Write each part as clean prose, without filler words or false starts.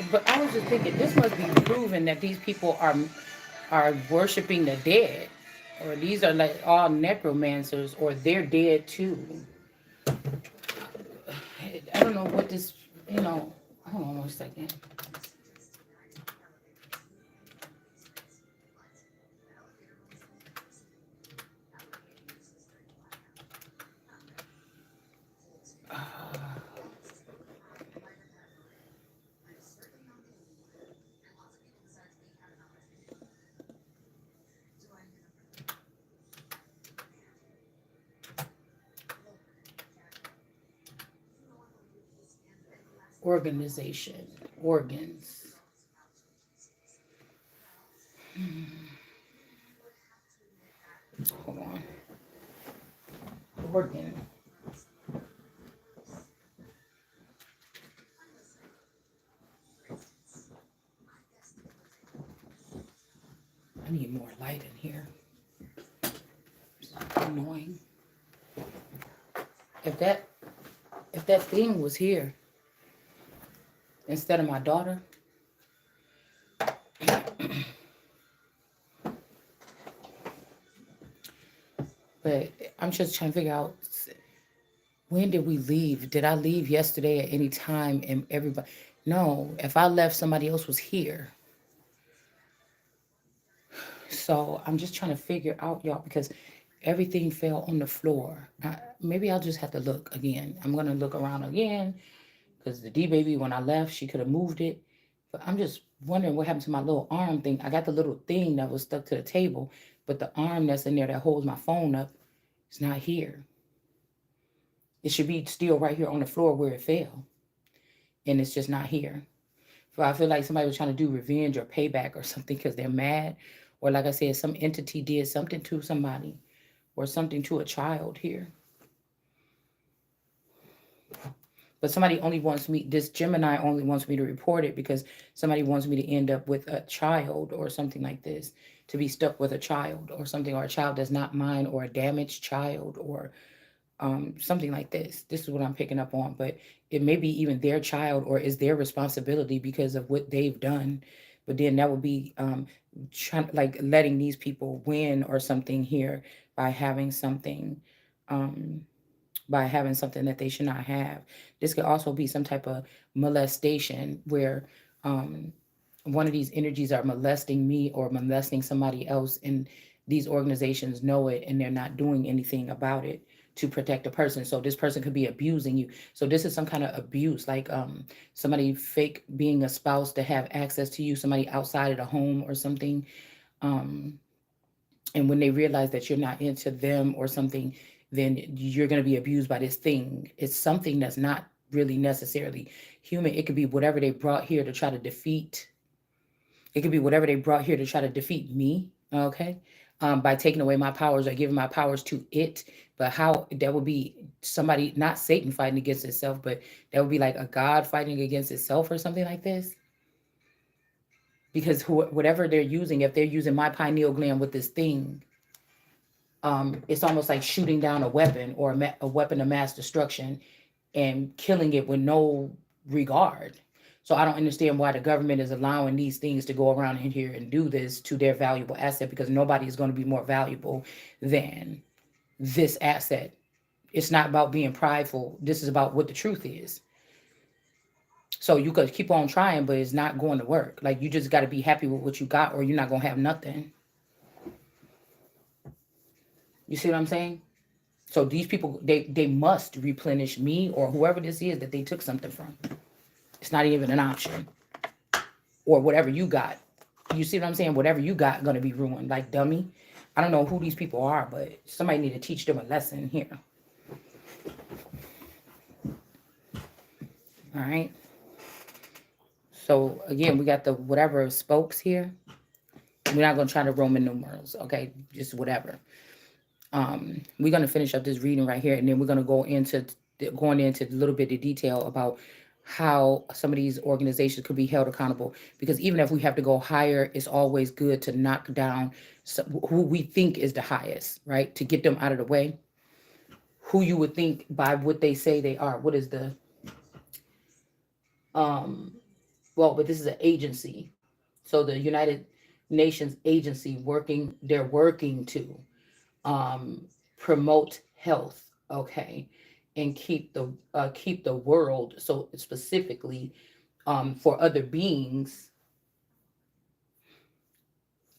But I was just thinking, this must be proven that these people are worshiping the dead, or these are like all necromancers, or they're dead too. I don't know what this, you know. Hold on one second. Organization, organs. Hold on. Organ. I need more light in here. It's annoying. If that if that thing was here instead of my daughter, but I'm just trying to figure out, when did we leave? Did I leave yesterday at any time? And everybody, no. If I left, somebody else was here. So I'm just trying to figure out, y'all, because everything fell on the floor. Maybe I'll just have to look again. I'm gonna look around again because the D baby, when I left, she could have moved it. But I'm just wondering what happened to my little arm thing. I got the little thing that was stuck to the table, but the arm that's in there that holds my phone up is not here. It should be still right here on the floor where it fell, and it's just not here. So I feel like somebody was trying to do revenge or payback or something because they're mad, or like I said, some entity did something to somebody or something to a child here. But somebody only wants me, this Gemini only wants me to report it because somebody wants me to end up with a child or something like this, to be stuck with a child or something, or a child that's not mine, or a damaged child, or something like this. This is what I'm picking up on, but it may be even their child or is their responsibility because of what they've done. But then that would be trying, like letting these people win or something here by having something, um, by having something that they should not have. This could also be some type of molestation where um, one of these energies are molesting me or molesting somebody else, and these organizations know it and they're not doing anything about it to protect a person. So this person could be abusing you. So this is some kind of abuse, like somebody fake being a spouse to have access to you, somebody outside of the home or something. Um, and when they realize that you're not into them or something, then you're going to be abused by this thing. It's something that's not really necessarily human. It could be whatever they brought here to try to defeat. It could be whatever they brought here to try to defeat me. Okay. By taking away my powers or giving my powers to it. But how that would be somebody, not Satan fighting against itself, but that would be like a God fighting against itself or something like this. Because whatever they're using, if they're using my pineal gland with this thing, it's almost like shooting down a weapon or a weapon of mass destruction and killing it with no regard. So I don't understand why the government is allowing these things to go around in here and do this to their valuable asset, because nobody is going to be more valuable than this asset. It's not about being prideful. This is about what the truth is. So you could keep on trying, but it's not going to work. Like, you just got to be happy with what you got, or you're not going to have nothing. You see what I'm saying? So these people, they must replenish me or whoever this is that they took something from. It's not even an option. Or whatever you got. You see what I'm saying? Whatever you got gonna be ruined. Like, dummy. I don't know who these people are, but somebody need to teach them a lesson here. All right. So again, we got the whatever spokes here. We're not gonna try to Roman numerals, okay? Just whatever. We're gonna finish up this reading right here, and then we're gonna go into going into a little bit of detail about how some of these organizations could be held accountable. Because even if we have to go higher, it's always good to knock down who we think is the highest, right? To get them out of the way. Who you would think by what they say they are. What is the Well, but this is an agency. So the United Nations agency working, they're working to um, promote health, okay, and keep the world, so specifically for other beings,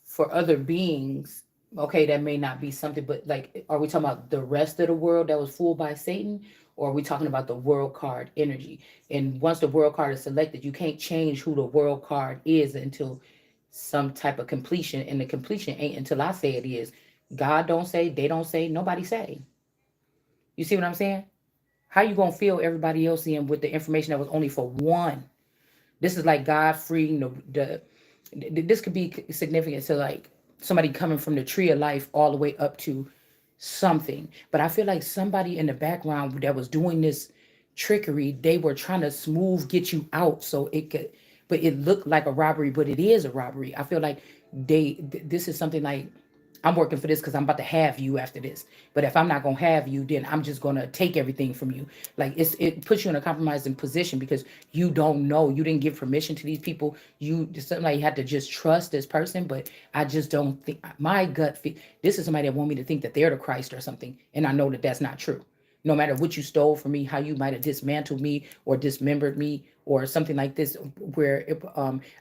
for other beings, okay, that may not be something, but like, are we talking about the rest of the world that was fooled by Satan? Or are we talking about the world card energy? And once the world card is selected, you can't change who the world card is until some type of completion. And the completion ain't until I say it is. God don't say, they don't say, nobody say. You see what I'm saying? How you gonna feel everybody else in with the information that was only for one? This is like God freeing this could be significant to like somebody coming from the tree of life all the way up to something. But I feel like somebody in the background that was doing this trickery, they were trying to smooth get you out so it could, but it looked like a robbery, but it is a robbery. I feel like this is something like, I'm working for this because I'm about to have you after this. But if I'm not gonna have you, then I'm just gonna take everything from you. Like it puts you in a compromising position because you don't know, you didn't give permission to these people. You just somebody had to just trust this person. But I just don't think, my gut feel, this is somebody that want me to think that they're the Christ or something, and I know that that's not true. No matter what you stole from me, how you might have dismantled me or dismembered me or something like this, where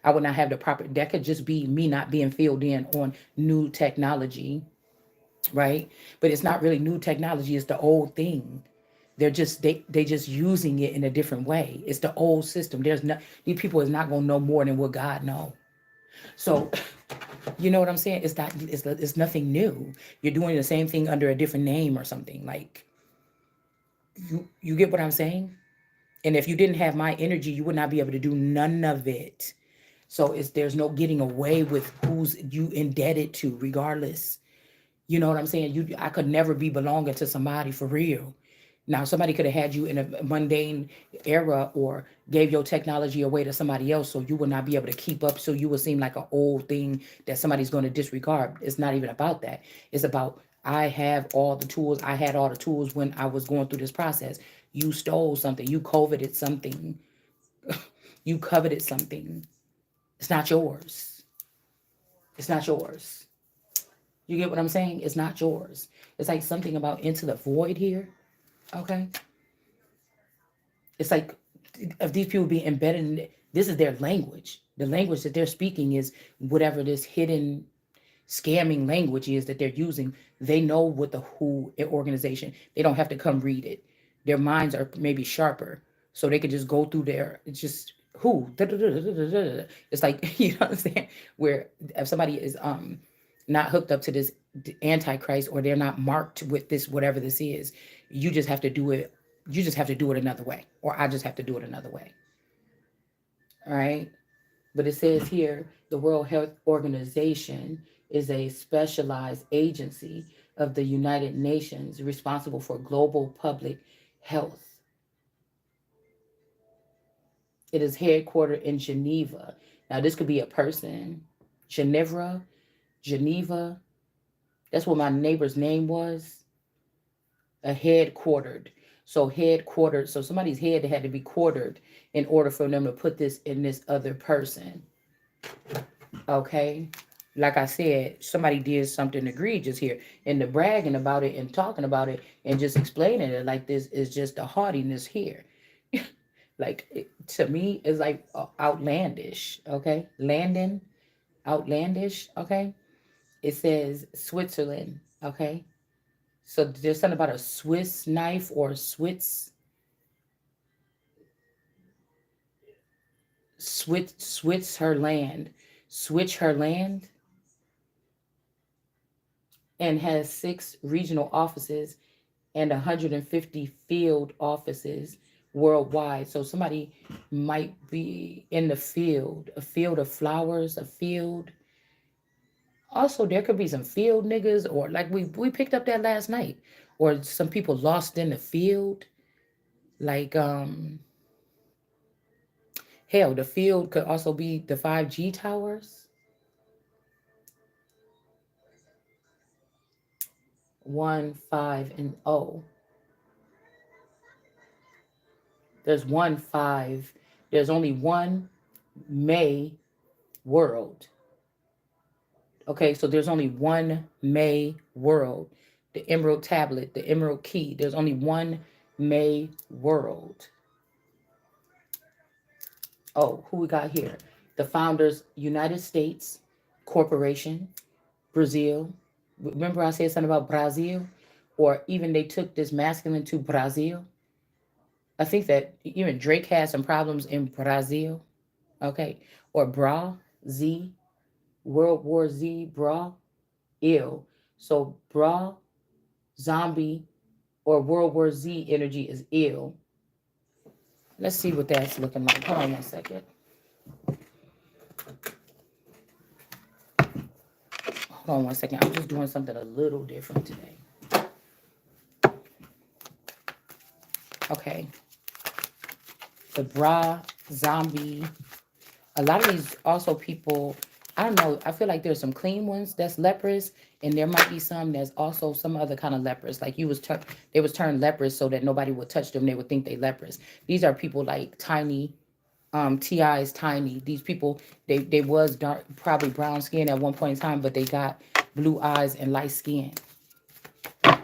I would not have the proper. That could just be me not being filled in on new technology, right? But it's not really new technology; it's the old thing. They just using it in a different way. It's the old system. There's not, these people is not gonna know more than what God know. So you know what I'm saying? It's nothing new. You're doing the same thing under a different name or something. Like you get what I'm saying? And if you didn't have my energy, you would not be able to do none of it. So there's no getting away with who's you indebted to, regardless. You know what I'm saying? I could never be belonging to somebody for real. Now somebody could have had you in a mundane era or gave your technology away to somebody else, so you would not be able to keep up. So you would seem like an old thing that somebody's going to disregard. It's not even about that. It's about, I have all the tools. I had all the tools when I was going through this process. You stole something. You coveted something. You coveted something. It's not yours. It's not yours. You get what I'm saying? It's not yours. It's like something about into the void here. Okay. It's like of these people being embedded in it, this is their language. The language that they're speaking is whatever this hidden scamming language is that they're using. They know what the who organization. They don't have to come read it. Their minds are maybe sharper, so they could just go through there. It's just who. It's like you know what I'm saying. Where if somebody is not hooked up to this antichrist, or they're not marked with this whatever this is, you just have to do it. You just have to do it another way, or I just have to do it another way. All right. But it says here the World Health Organization is a specialized agency of the United Nations responsible for global public health. It is headquartered in Geneva. Now, this could be a person. Geneva, Geneva. That's what my neighbor's name was. A headquartered. So headquartered. So somebody's head had to be quartered in order for them to put this in this other person. Okay. Like I said, somebody did something egregious here. And the bragging about it and talking about it and just explaining it like this is just a haughtiness here. Like, to me, it's like outlandish. Okay. Outlandish. Okay. It says Switzerland. Okay. So there's something about a Swiss knife or Switch her land. Switch her land, and has 6 regional offices and 150 field offices worldwide. So somebody might be in the field, a field of flowers, a field. Also, there could be some field niggas, or like we picked up that last night, or some people lost in the field. Like hell, the field could also be the 5G towers. 1, 5, and 0. There's 1, 5. There's only one. May world. Okay, so there's only one May world. The Emerald Tablet, the Emerald Key. There's only one May world. Oh, who we got here? The founders, United States Corporation, Brazil. Remember I said something about Brazil? Or even they took this masculine to Brazil. I think that even Drake has some problems in Brazil. Okay. Or Bra, Z, World War Z, Bra, ill. So Bra, zombie, or World War Z energy is ill. Let's see what that's looking like. Hold on 1 second. Hold on 1 second. I'm just doing something a little different today. Okay. The Bra, zombie. A lot of these also people, I don't know, I feel like there's some clean ones that's leprous, and there might be some that's also some other kind of leprous. Like they was turned leprous so that nobody would touch them. They would think they leprous. These are people like tiny, Ti is tiny. These people, they was dark, probably brown skin at one point in time, but they got blue eyes and light skin.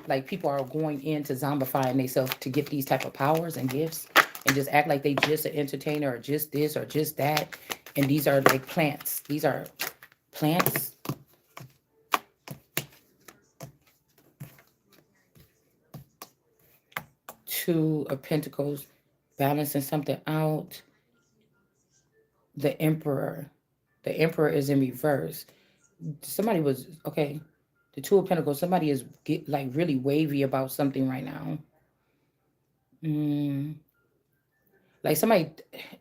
Like people are going into zombifying themselves to get these type of powers and gifts, and just act like they just an entertainer or just this or just that. And these are like plants. These are plants. Two of Pentacles, balancing something out. The Emperor. The Emperor is in reverse. Somebody was okay. The Two of Pentacles. Somebody is like really wavy about something right now. Mm, like somebody,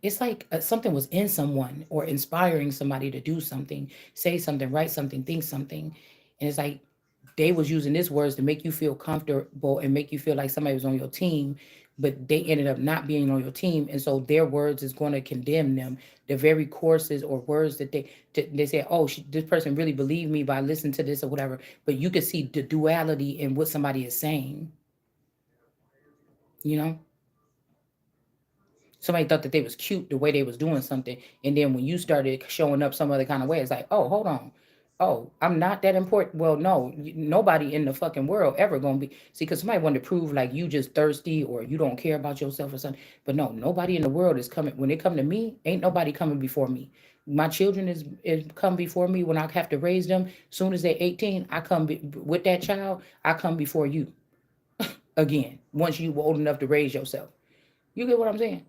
it's like something was in someone or inspiring somebody to do something, say something, write something, think something, and it's like they was using these words to make you feel comfortable and make you feel like somebody was on your team, but they ended up not being on your team, and so their words is going to condemn them. The very courses or words that they say, oh, this person really believed me by listening to this or whatever, but you can see the duality in what somebody is saying, you know. Somebody thought that they was cute the way they was doing something, and then when you started showing up some other kind of way, it's like, oh, hold on, oh, I'm not that important. Well, no, nobody in the fucking world ever gonna be. See, because somebody wanted to prove like you just thirsty or you don't care about yourself or something, but no, nobody in the world is coming. When they come to me, ain't nobody coming before me. My children is come before me when I have to raise them. Soon as they're 18, I come with that child. I come before you again. Once you old enough to raise yourself, you get what I'm saying?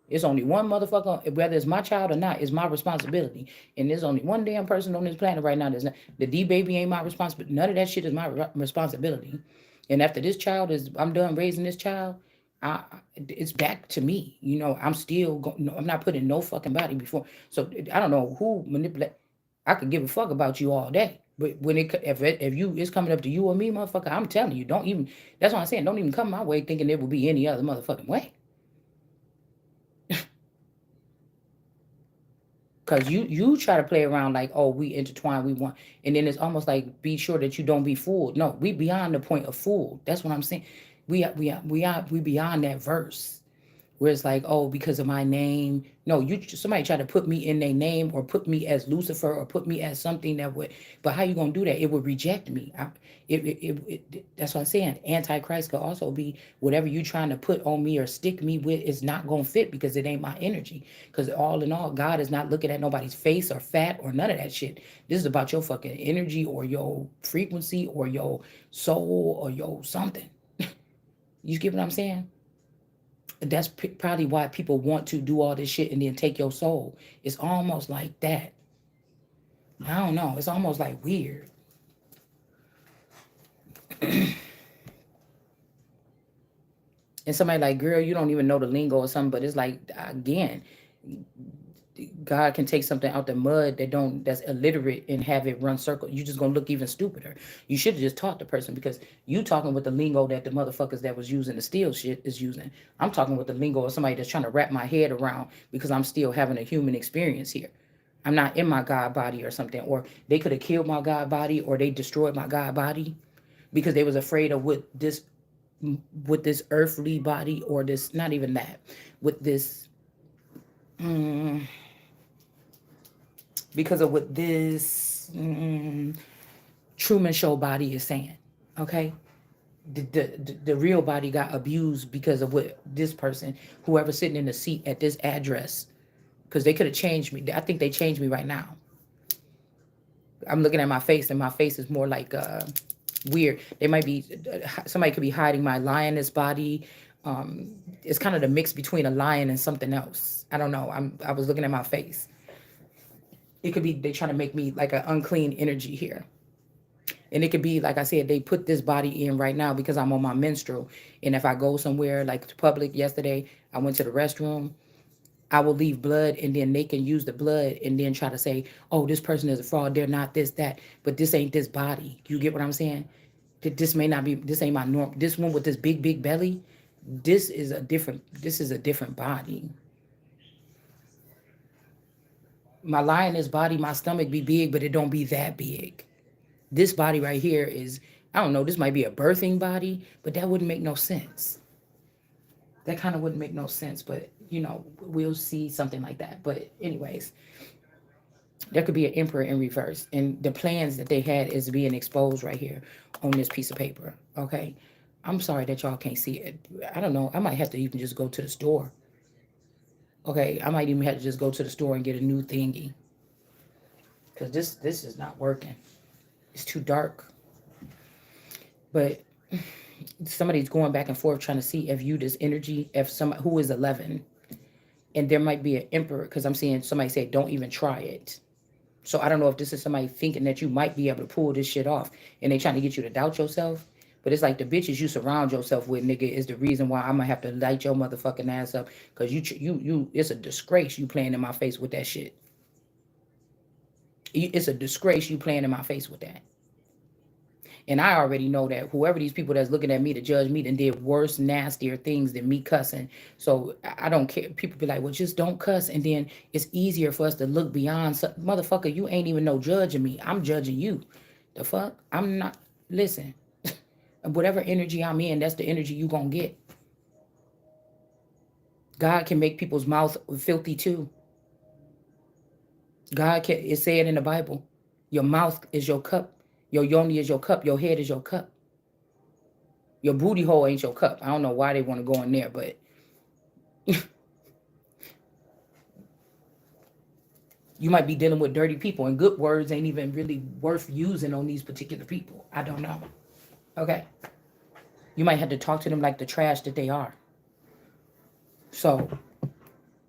It's only one motherfucker, whether it's my child or not, it's my responsibility. And there's only one damn person on this planet right now that's not. The D baby ain't my responsibility. None of that shit is my responsibility. And after this child is, I'm done raising this child, it's back to me. You know, I'm still, no, I'm not putting no fucking body before. So I don't know who manipulate. I could give a fuck about you all day. But when if you it's coming up to you or me, motherfucker, I'm telling you, don't even. That's what I'm saying. Don't even come my way thinking there will be any other motherfucking way. Cause you try to play around like, oh, we intertwine, we want, and then it's almost like be sure that you don't be fooled. No, we beyond the point of fool. That's what I'm saying. We beyond that verse where it's like, oh, because of my name. No, somebody try to put me in their name or put me as Lucifer or put me as something that would. But how you gonna do that? It would reject me. That's what I'm saying. Antichrist could also be whatever you trying to put on me or stick me with is not gonna fit because it ain't my energy. Because all in all, God is not looking at nobody's face or fat or none of that shit. This is about your fucking energy or your frequency or your soul or your something. You get what I'm saying? That's probably why people want to do all this shit and then take your soul. It's almost like that. I don't know. It's almost like weird. And somebody like, girl, you don't even know the lingo or something, but it's like, again, God can take something out the mud that's illiterate and have it run circle. You just gonna look even stupider. You should have just taught the person because you talking with the lingo that the motherfuckers that was using the steel shit is using. I'm talking with the lingo of somebody that's trying to wrap my head around because I'm still having a human experience here. I'm not in my God body or something. Or they could have killed my God body or they destroyed my God body because they was afraid of what this with this earthly body or this not even that with this because of what this Truman Show body is saying. Okay, the real body got abused because of what this person, whoever sitting in the seat at this address, because they could have changed me. I think they changed me right now. I'm looking at my face, and my face is more like weird. They might be somebody could be hiding my lioness body. It's kind of the mix between a lion and something else. I don't know. I was looking at my face. It could be they trying to make me like an unclean energy here. And it could be, like I said, they put this body in right now because I'm on my menstrual. And if I go somewhere like to public yesterday, I went to the restroom, I will leave blood and then they can use the blood and then try to say, oh, this person is a fraud. They're not this, that. But this ain't this body. You get what I'm saying? This may not be, this ain't my norm. This one with this big, big belly, this is a different body. My lioness body, my stomach be big, but it don't be that big. This body right here is, I don't know, this might be a birthing body, but that wouldn't make no sense. That kind of wouldn't make no sense, but we'll see something like that. But anyways, there could be an emperor in reverse, and the plans that they had is being exposed right here on this piece of paper. Okay, I'm sorry that y'all can't see it. I don't know. I might have to even just go to the store. Okay, I might even have to just go to the store and get a new thingy because this is not working. It's too dark. But somebody's going back and forth trying to see if you this energy, if somebody who is 11, and there might be an emperor, because I'm seeing somebody say don't even try it. So I don't know if this is somebody thinking that you might be able to pull this shit off, and they trying to get you to doubt yourself. But it's like the bitches you surround yourself with, nigga, is the reason why I'm gonna have to light your motherfucking ass up. Cause it's a disgrace you playing in my face with that shit. It's a disgrace you playing in my face with that. And I already know that whoever these people that's looking at me to judge me then did worse, nastier things than me cussing. So I don't care. People be like, well, just don't cuss. And then it's easier for us to look beyond. Motherfucker, you ain't even no judging me. I'm judging you. The fuck? I'm not. Listen, whatever energy I'm in, that's the energy you gonna get. God can make people's mouth filthy too. God can, it said in the Bible, your mouth is your cup. Your yoni is your cup. Your head is your cup. Your booty hole ain't your cup. I don't know why they want to go in there, but you might be dealing with dirty people, and good words ain't even really worth using on these particular people. I don't know. Okay. You might have to talk to them like the trash that they are. So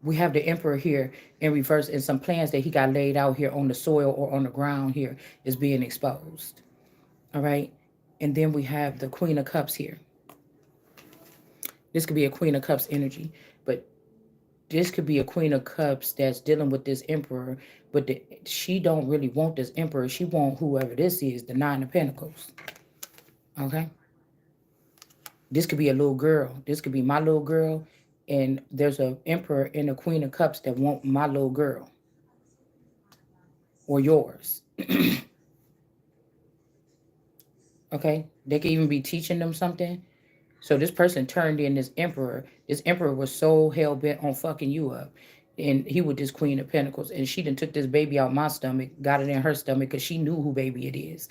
we have the emperor here in reverse, and some plans that he got laid out here on the soil or on the ground here is being exposed. All right. And then we have the Queen of Cups here. This could be a Queen of Cups energy, but this could be a Queen of Cups that's dealing with this emperor, but she don't really want this emperor. She want whoever this is, the Nine of Pentacles. Okay? This could be a little girl. This could be my little girl, and there's a emperor and a Queen of Cups that want my little girl or yours. Okay? They could even be teaching them something. So this person turned in this emperor. This emperor was so hell bent on fucking you up. And he with this Queen of Pentacles. And she done took this baby out my stomach, got it in her stomach because she knew who baby it is.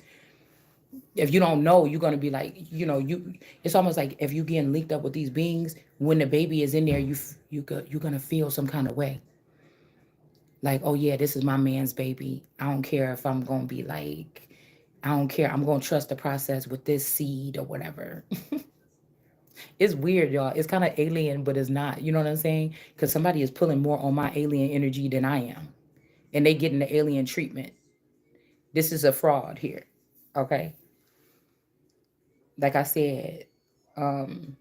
If you don't know, you're gonna be like, it's almost like if you getting linked up with these beings, when the baby is in there, you're gonna feel some kind of way. Like, oh yeah, this is my man's baby. I don't care if I'm gonna be like, I don't care. I'm gonna trust the process with this seed or whatever. It's weird, y'all. It's kind of alien, but it's not. You know what I'm saying? Because somebody is pulling more on my alien energy than I am. And they getting the alien treatment. This is a fraud here. Okay? Like I said, um,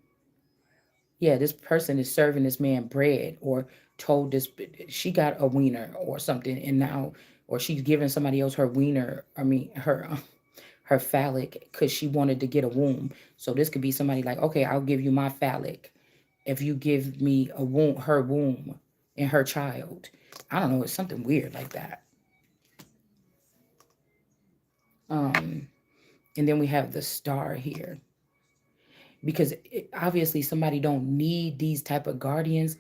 yeah, this person is serving this man bread or told this, she got a wiener or something, and now, or she's giving somebody else her wiener, I mean, her phallic, because she wanted to get a womb. So this could be somebody like, okay, I'll give you my phallic if you give me a womb, her womb and her child. I don't know, it's something weird like that. And then we have the star here, because obviously somebody don't need these type of guardians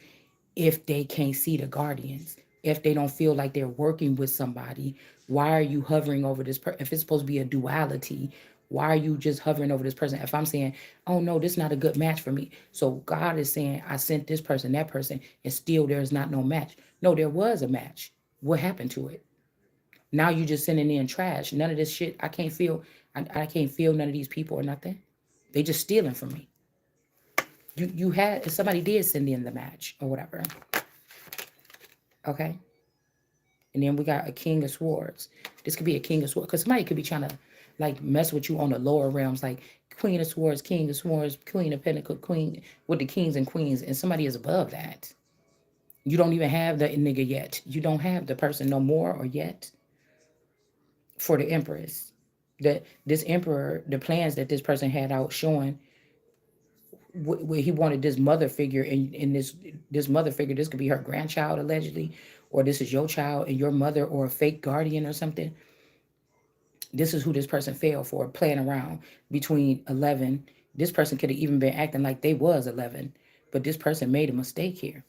if they can't see the guardians. if they don't feel like they're working with somebody? Why are you hovering over this if it's supposed to be a duality? Why are you just hovering over this person? If I'm saying, oh no, this is not a good match for me. So God is saying, I sent this person, that person, and still there's not no match. No, there was a match. What happened to it? Now you just sending in trash. None of this shit. I can't feel. I can't feel none of these people or nothing. They just stealing from me. You had somebody did send in the match or whatever. Okay. And then we got a king of swords. This could be a king of swords because somebody could be trying to like mess with you on the lower realms, like queen of swords, king of swords, queen of pentacles, queen with the kings and queens, and somebody is above that. You don't even have the nigga yet. You don't have the person no more or yet for the empress. That this emperor, the plans that this person had out showing where he wanted this mother figure, and this mother figure, this could be her grandchild allegedly, or this is your child and your mother, or a fake guardian or something. This is who this person fell for, playing around between 11. This person could have even been acting like they was 11, but this person made a mistake here.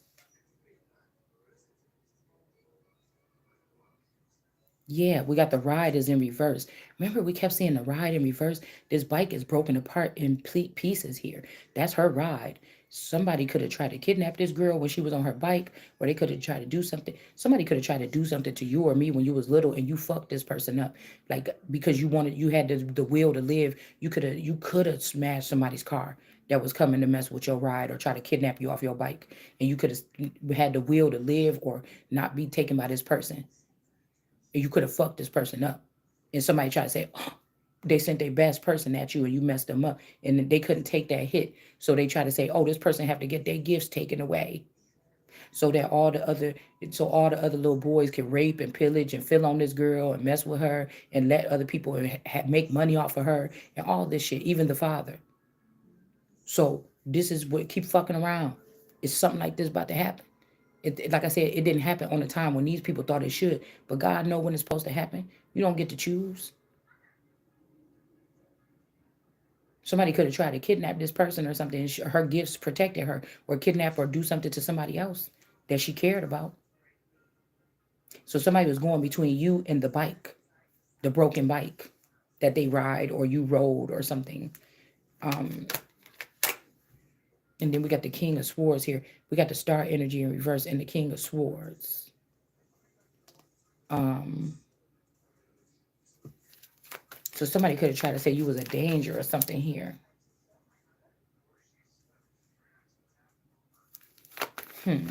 Yeah, we got the ride is in reverse. Remember, we kept seeing the ride in reverse. This bike is broken apart in pieces here. That's her ride. Somebody could have tried to kidnap this girl when she was on her bike, or they could have tried to do something. Somebody could have tried to do something to you or me when you was little, and you fucked this person up, like because you had the will to live. You could have smashed somebody's car that was coming to mess with your ride or try to kidnap you off your bike, and you could have had the will to live or not be taken by this person. You could have fucked this person up. And somebody tried to say, oh, they sent their best person at you and you messed them up. And they couldn't take that hit. So they try to say, oh, this person have to get their gifts taken away. So that all the other little boys can rape and pillage and fill on this girl and mess with her and let other people make money off of her and all this shit, even the father. So this is what keep fucking around. It's something like this about to happen. Like I said, it didn't happen on the time when these people thought it should, but God know when it's supposed to happen. You don't get to choose. Somebody could have tried to kidnap this person or something, and her gifts protected her, or kidnap or do something to somebody else that she cared about. So somebody was going between you and the bike, the broken bike that they ride or you rode or something. Um, and then we got the King of Swords here. We got the Star Energy in reverse and the King of Swords. Um, So somebody could have tried to say you was a danger or something here. Hmm.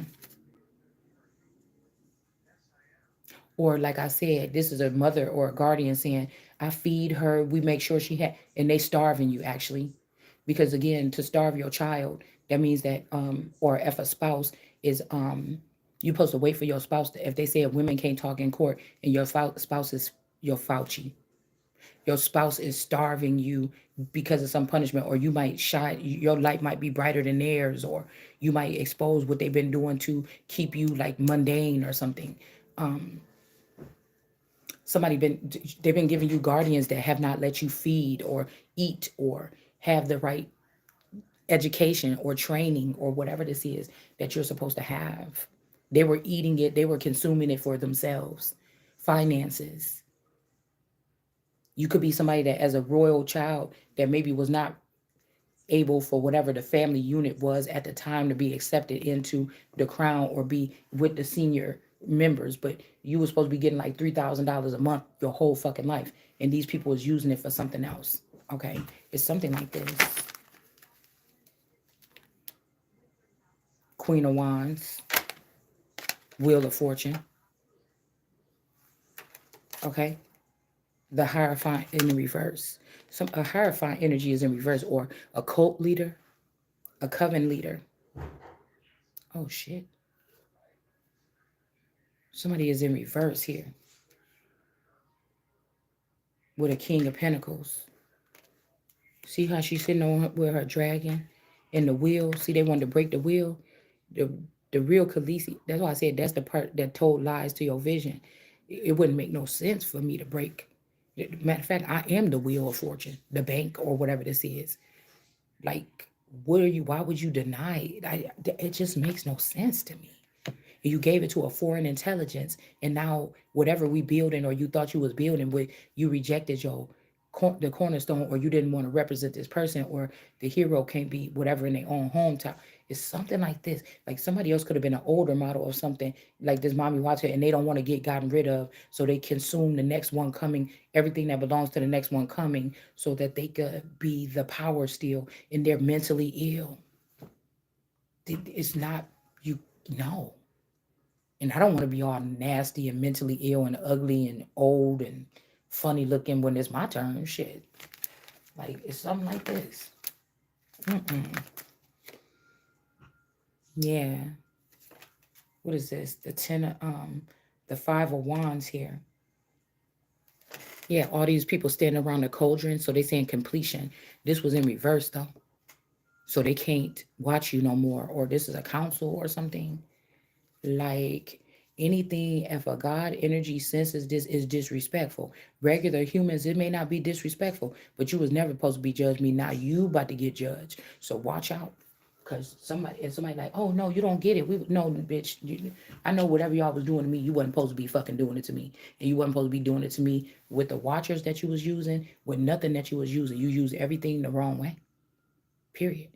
Or like I said, this is a mother or a guardian saying, I feed her, we make sure she had, and they starving you actually. Because again, to starve your child, that means that, or if a spouse is, you're supposed to wait for your spouse to, if they say women can't talk in court and your spouse is your Fauci, your spouse is starving you because of some punishment, or you might shine, your light might be brighter than theirs, or you might expose what they've been doing to keep you like mundane or something. um somebody been they've been giving you guardians that have not let you feed or eat or have the right education or training or whatever this is that you're supposed to have. They were eating it, they were consuming it for themselves. Finances. You could be somebody that, as a royal child, that maybe was not able, for whatever the family unit was at the time, to be accepted into the crown or be with the senior members, but you were supposed to be getting like $3,000 a month your whole fucking life, and these people was using it for something else. Okay, it's something like this. Queen of Wands, Wheel of Fortune. Okay, the Hierophant in the reverse. A Hierophant energy is in reverse, or a cult leader, a coven leader. Oh shit. Somebody is in reverse here with a King of Pentacles. See how she's sitting on with her dragon and the wheel? See, they wanted to break the wheel. The the real Khaleesi. That's why I said that's the part that told lies to your vision. It wouldn't make no sense for me to break. Matter of fact, I am the wheel of fortune, the bank or whatever this is. Like, what are you? Why would you deny it? It just makes no sense to me. and you gave it to a foreign intelligence, and now whatever we building or you thought you was building with, you rejected the cornerstone, or you didn't want to represent this person, or the hero can't be whatever in their own hometown. It's something like this. Like somebody else could have been an older model of something like this mommy watch it, and they don't want to get gotten rid of, so they consume the next one coming, everything that belongs to the next one coming, so that they could be the power still, and they're mentally ill. It's not, you know. And I don't want to be all nasty and mentally ill and ugly and old and funny looking when it's my turn. Shit. Like, it's something like this. Mm-mm. Yeah. What is this? The Five of Wands here. Yeah, all these people standing around the cauldron, so they saying completion. This was in reverse though. So they can't watch you no more. Or this is a council or something. Like anything, if a God energy senses this is disrespectful. Regular humans, it may not be disrespectful, but you was never supposed to be judged. Me, now you about to get judged. So watch out. Cause somebody like, oh no, you don't get it. We no, bitch. I know whatever y'all was doing to me, you wasn't supposed to be fucking doing it to me, and you wasn't supposed to be doing it to me with the watchers that you was using, with nothing that you was using. You used everything the wrong way. Period.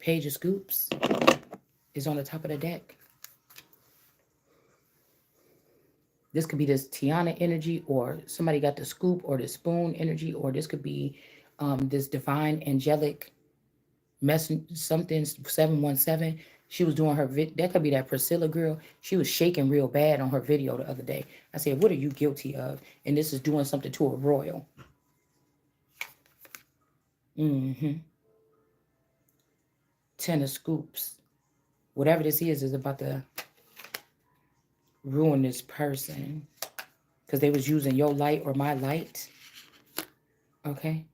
Page of Scoops is on the top of the deck. This could be this Tiana energy, or somebody got the scoop or the spoon energy, or this could be this divine angelic something 717. She was doing her that could be that Priscilla girl. She was shaking real bad on her video the other day. I said, what are you guilty of? And this is doing something to a royal. Mm-hmm. 10 of scoops. Whatever this is about to ruin this person, because they was using your light or my light. Okay.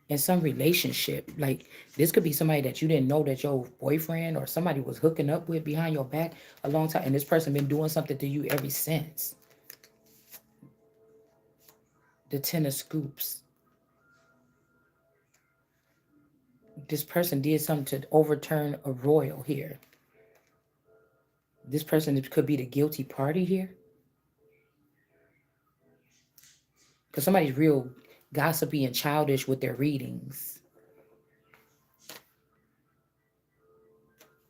In some relationship, like this could be somebody that you didn't know that your boyfriend or somebody was hooking up with behind your back a long time, and this person been doing something to you ever since. The 10 of scoops. This person did something to overturn a royal here. This person could be the guilty party here, because somebody's real gossipy and childish with their readings.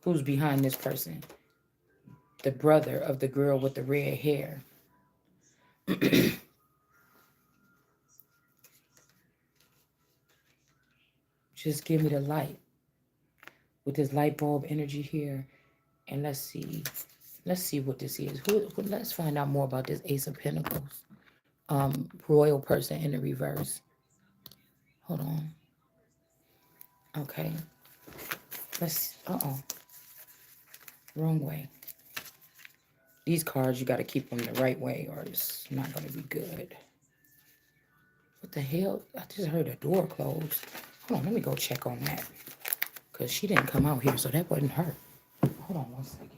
Who's behind this person? The brother of the girl with the red hair. Just give me the light with this light bulb energy here. And let's see what this is. Let's find out more about this Ace of Pentacles. Royal person in the reverse. Hold on. Okay. Let's, wrong way. These cards, you got to keep them the right way or it's not going to be good. What the hell? I just heard a door close. Hold on, let me go check on that. Because she didn't come out here, so that wasn't her. Hold on 1 second.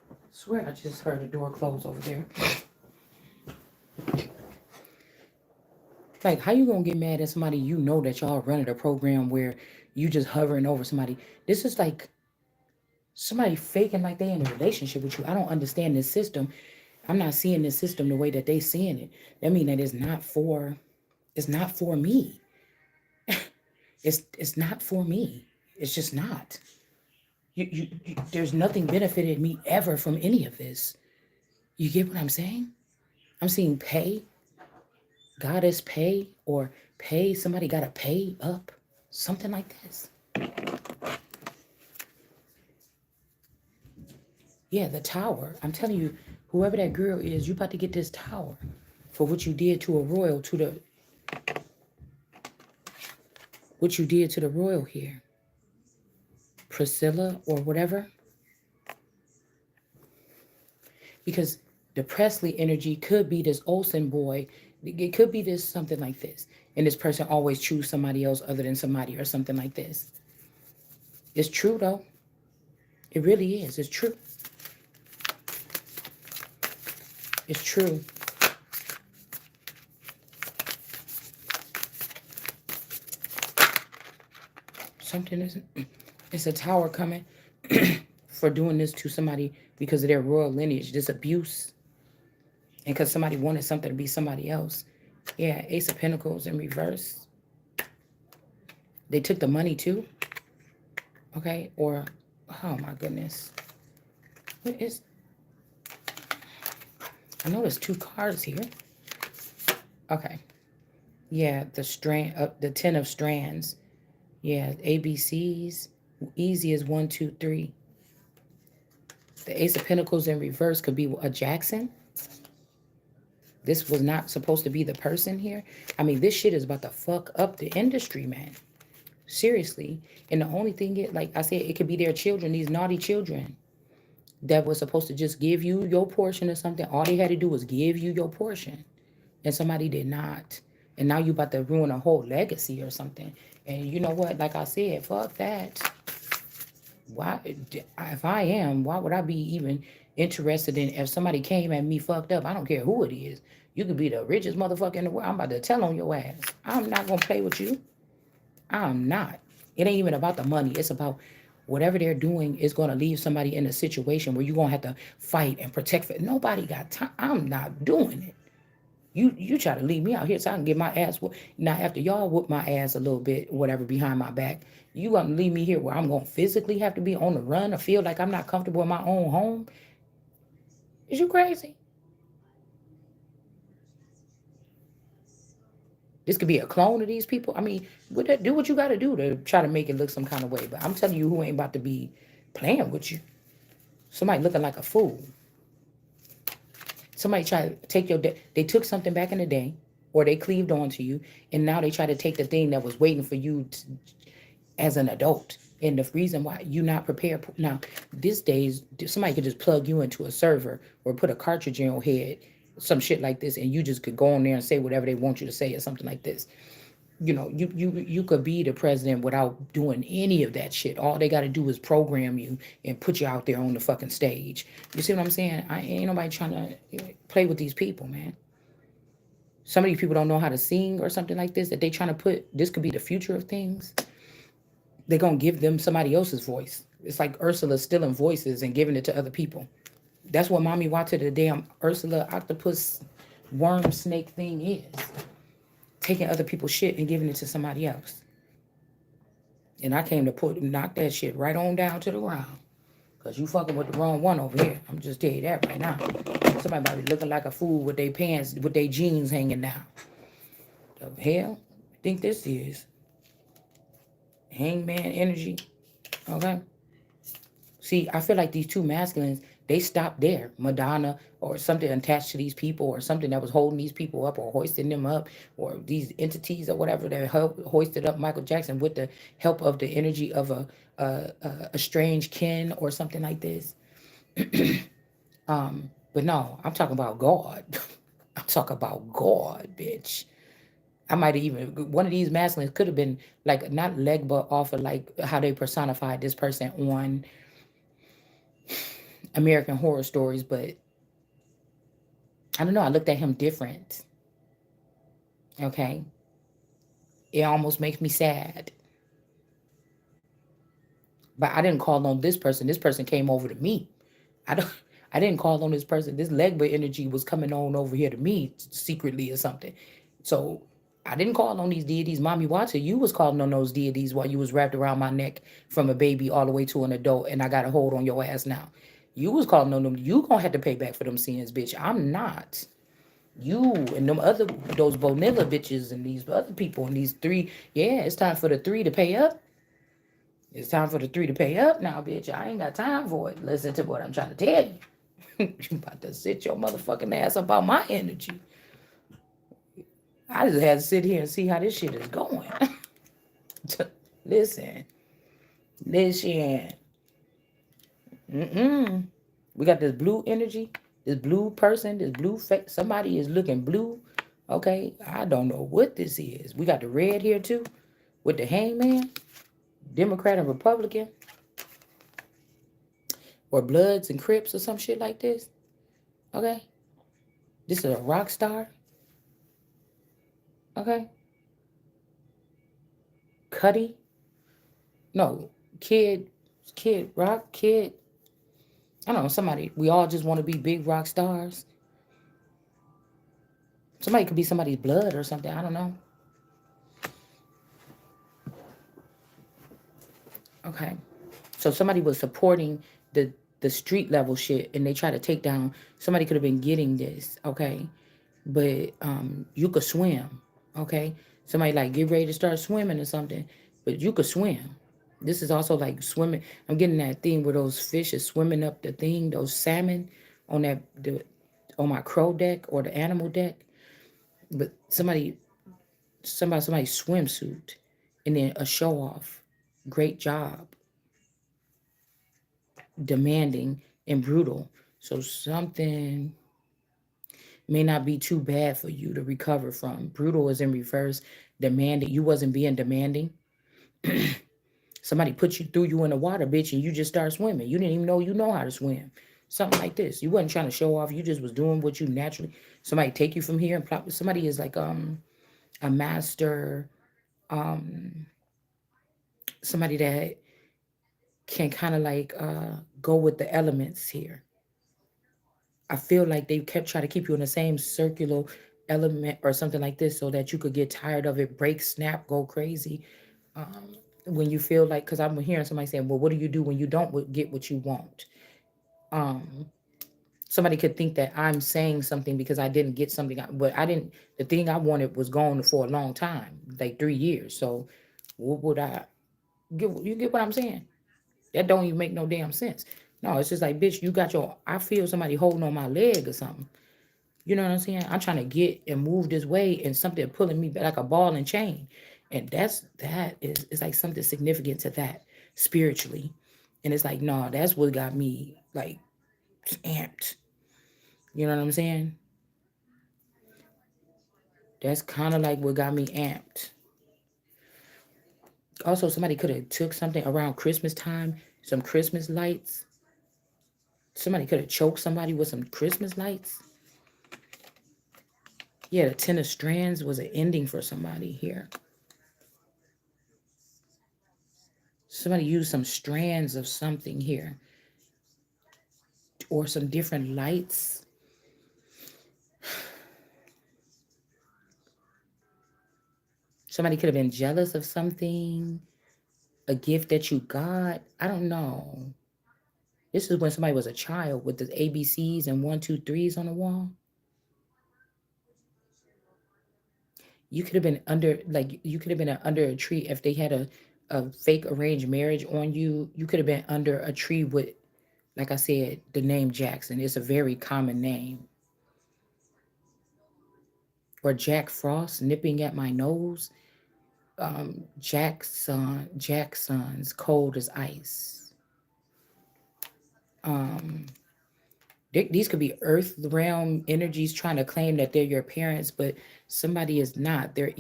I swear I just heard a door close over there. Like, how you gonna get mad at somebody you know that y'all running a program where you just hovering over somebody? This is like somebody faking like they in a relationship with you. I don't understand this system. I'm not seeing this system the way that they seeing it. That mean that it's not for me. It's not for me. It's just not. There's nothing benefited me ever from any of this. You get what I'm saying? I'm seeing pay, goddess pay, or pay, somebody gotta pay up. Something like this. Yeah, the tower. I'm telling you, Whoever that girl is, you about to get this tower for what you did to a royal, what you did to the royal here. Priscilla or whatever. Because the Presley energy could be this Olsen boy. It could be this something like this. And this person always choose somebody else other than somebody or something like this. It's true though. It really is. It's true. It's true. Something isn't. It's a tower coming for doing this to somebody because of their royal lineage, this abuse. And because somebody wanted something to be somebody else. Yeah, Ace of Pentacles in reverse. They took the money too. Okay, or, oh my goodness. What is, I know there's 2 cards here. Okay. Yeah, the 10 of strands. Yeah, ABCs. Easy as 1, 2, 3. The Ace of Pentacles in reverse could be a Jackson. This was not supposed to be the person here. I mean, this shit is about to fuck up the industry, man. Seriously. And the only thing is, like I said, it could be their children, these naughty children that was supposed to just give you your portion or something. All they had to do was give you your portion. And somebody did not. And now you about to ruin a whole legacy or something. And you know what? Like I said, fuck that. Why, if I am, why would I be even interested in if somebody came at me fucked up? I don't care who it is. You could be the richest motherfucker in the world. I'm about to tell on your ass. I'm not going to play with you. I'm not. It ain't even about the money. It's about whatever they're doing is going to leave somebody in a situation where you're going to have to fight and protect. Nobody got time. I'm not doing it. You try to leave me out here so I can get my ass whooped. Now, after y'all whoop my ass a little bit, whatever, behind my back, you going to leave me here where I'm going to physically have to be on the run or feel like I'm not comfortable in my own home? Is you crazy? This could be a clone of these people. I mean, do what you got to do to try to make it look some kind of way. But I'm telling you who ain't about to be playing with you. Somebody looking like a fool. Somebody try to take your day. They took something back in the day, or they cleaved onto you, and now they try to take the thing that was waiting for you as an adult. And the reason why you're not prepared now, these days, somebody could just plug you into a server or put a cartridge in your head, some shit like this, and you just could go on there and say whatever they want you to say or something like this. You know, you could be the president without doing any of that shit. All they got to do is program you and put you out there on the fucking stage. You see what I'm saying? I ain't nobody trying to play with these people, man. Some of these people don't know how to sing or something like this, that they trying to put, this could be the future of things. They're going to give them somebody else's voice. It's like Ursula stealing voices and giving it to other people. That's what Mommy Watcher, the damn Ursula octopus worm snake thing is. Taking other people's shit and giving it to somebody else. And I came to knock that shit right on down to the ground. Because you fucking with the wrong one over here. I'm just telling you that right now. Somebody might be looking like a fool with their pants, with their jeans hanging down. The hell? I think this is hangman energy. Okay? See, I feel like these 2 masculines, they stopped there. Madonna or something attached to these people or something that was holding these people up or hoisting them up, or these entities or whatever that hoisted up Michael Jackson with the help of the energy of a strange kin or something like this. But no, I'm talking about God. I'm talking about God, bitch. I might have even, one of these masculines could have been like, not leg, but off of like how they personified this person on American Horror Stories, but I don't know. I looked at him different. Okay. It almost makes me sad. But I didn't call on this person. This person came over to me. I didn't call on this person. This Legba energy was coming on over here to me secretly or something. So I didn't call on these deities. Mommy Watcher, you was calling on those deities while you was wrapped around my neck from a baby all the way to an adult, and I got a hold on your ass now. You was calling on them. You gonna have to pay back for them sins, bitch. I'm not. You and those Bonilla bitches and these other people and these 3. Yeah, it's time for the 3 to pay up. It's time for the 3 to pay up now, bitch. I ain't got time for it. Listen to what I'm trying to tell you. You about to sit your motherfucking ass about my energy. I just had to sit here and see how this shit is going. Listen, listen. We got this blue energy, this blue person, this blue face. Somebody is looking blue. Okay, I don't know what this is. We got the red here too, with the hangman, Democrat and Republican, or Bloods and Crips or some shit like this. Okay, this is a rock star. Okay, Cuddy. No, kid, kid, rock, kid. I don't know, somebody. We all just want to be big rock stars. Somebody could be somebody's blood or something. I don't know. Okay. So somebody was supporting the street level shit and they try to take down, somebody could have been getting this, okay? But you could swim, okay? Somebody like get ready to start swimming or something, but you could swim. This is also like swimming. I'm getting that thing where those fish is swimming up the thing, those salmon on on my crow deck or the animal deck. But somebody's swimsuit and then a show off. Great job. Demanding and brutal. So something may not be too bad for you to recover from. Brutal is in reverse. Demanding. You wasn't being demanding. Somebody put you, threw you in the water, bitch, and you just start swimming. You didn't even know you know how to swim. Something like this. You wasn't trying to show off. You just was doing what you naturally. Somebody take you from here and plop. Somebody is like a master. Somebody that can kind of like go with the elements here. I feel like they kept trying to keep you in the same circular element or something like this so that you could get tired of it, break, snap, go crazy. When you feel like, because I'm hearing somebody saying, well, what do you do when you don't get what you want? Somebody could think that I'm saying something because I didn't get something, but I didn't, the thing I wanted was gone for a long time, like 3 years. So what would I get? You get what I'm saying? That don't even make no damn sense. No, it's just like, bitch, you got your, I feel somebody holding on my leg or something. You know what I'm saying? I'm trying to get and move this way and something pulling me back like a ball and chain. And that is it's like something significant to that spiritually. And it's like, no, that's what got me like amped. You know what I'm saying? That's kind of like what got me amped. Also, somebody could have took something around Christmas time, some Christmas lights. Somebody could have choked somebody with some Christmas lights. Yeah, the Ten of Strands was an ending for somebody here. Somebody used some strands of something here or some different lights. Somebody could have been jealous of something, a gift that you got. I don't know. This is when somebody was a child with the ABCs and one, two, threes on the wall. You could have been under, like, you could have been under a tree if they had a fake arranged marriage on you. You could have been under a tree with, like I said, the name Jackson. It's a very common name. Or Jack Frost nipping at my nose. Jackson's cold as ice. These could be earth realm energies trying to claim that they're your parents, but somebody is not. They're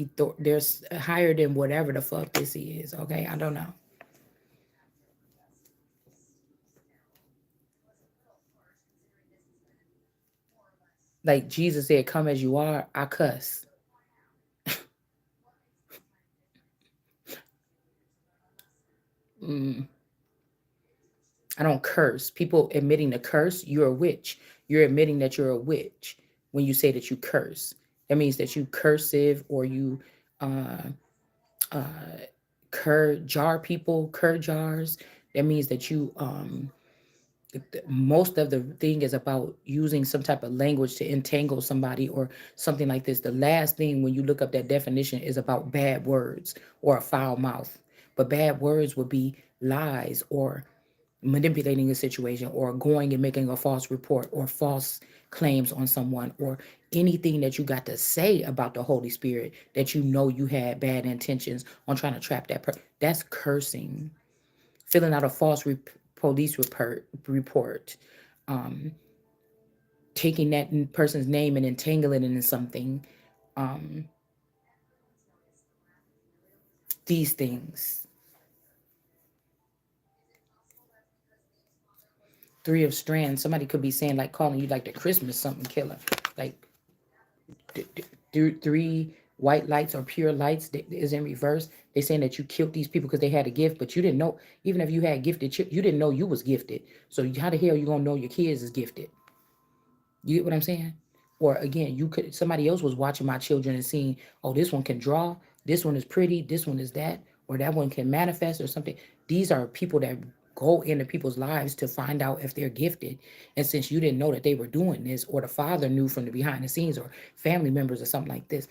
higher than whatever the fuck this is. Okay, I don't know. Like Jesus said, "Come as you are." I cuss. I don't curse. People admitting to curse, you're a witch. You're admitting that you're a witch when you say that you curse. That means that you cursive or you uh, jar people, cur jars. That means that you most of the thing is about using some type of language to entangle somebody or something like this. The last thing when you look up that definition is about bad words or a foul mouth. But bad words would be lies or manipulating a situation or going and making a false report or false claims on someone or anything that you got to say about the Holy Spirit that you know you had bad intentions on trying to trap that person. That's cursing. Filling out a false police report, um, taking that person's name and entangling it in something. Um, these things. Three of strands. Somebody could be saying like calling you like the Christmas something killer. Like three white lights or pure lights is in reverse. They saying that you killed these people because they had a gift, but you didn't know. Even if you had gifted, you didn't know you was gifted. So how the hell you gonna know your kids is gifted? You get what I'm saying? Or again, you could somebody else was watching my children and seeing, oh, this one can draw, this one is pretty, this one is that, or that one can manifest or something. These are people that go into people's lives to find out if they're gifted. And since you didn't know that they were doing this, or the father knew from the behind the scenes, or family members or something like this,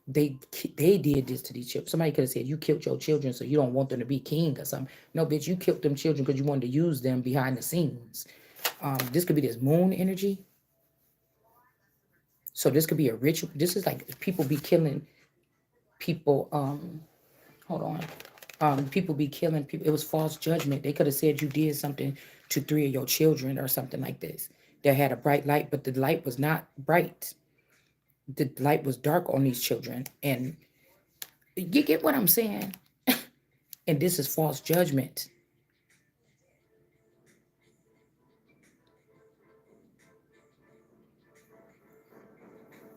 they they did this to these children. Somebody could have said you killed your children so you don't want them to be king or something. No, bitch, you killed them children because you wanted to use them behind the scenes. This could be this moon energy. So this could be a ritual. This is like people be killing people. Hold on. People be killing people. It was false judgment. They could have said you did something to three of your children or something like this. They had a bright light, but the light was not bright. The light was dark on these children. And you get what I'm saying? And this is false judgment.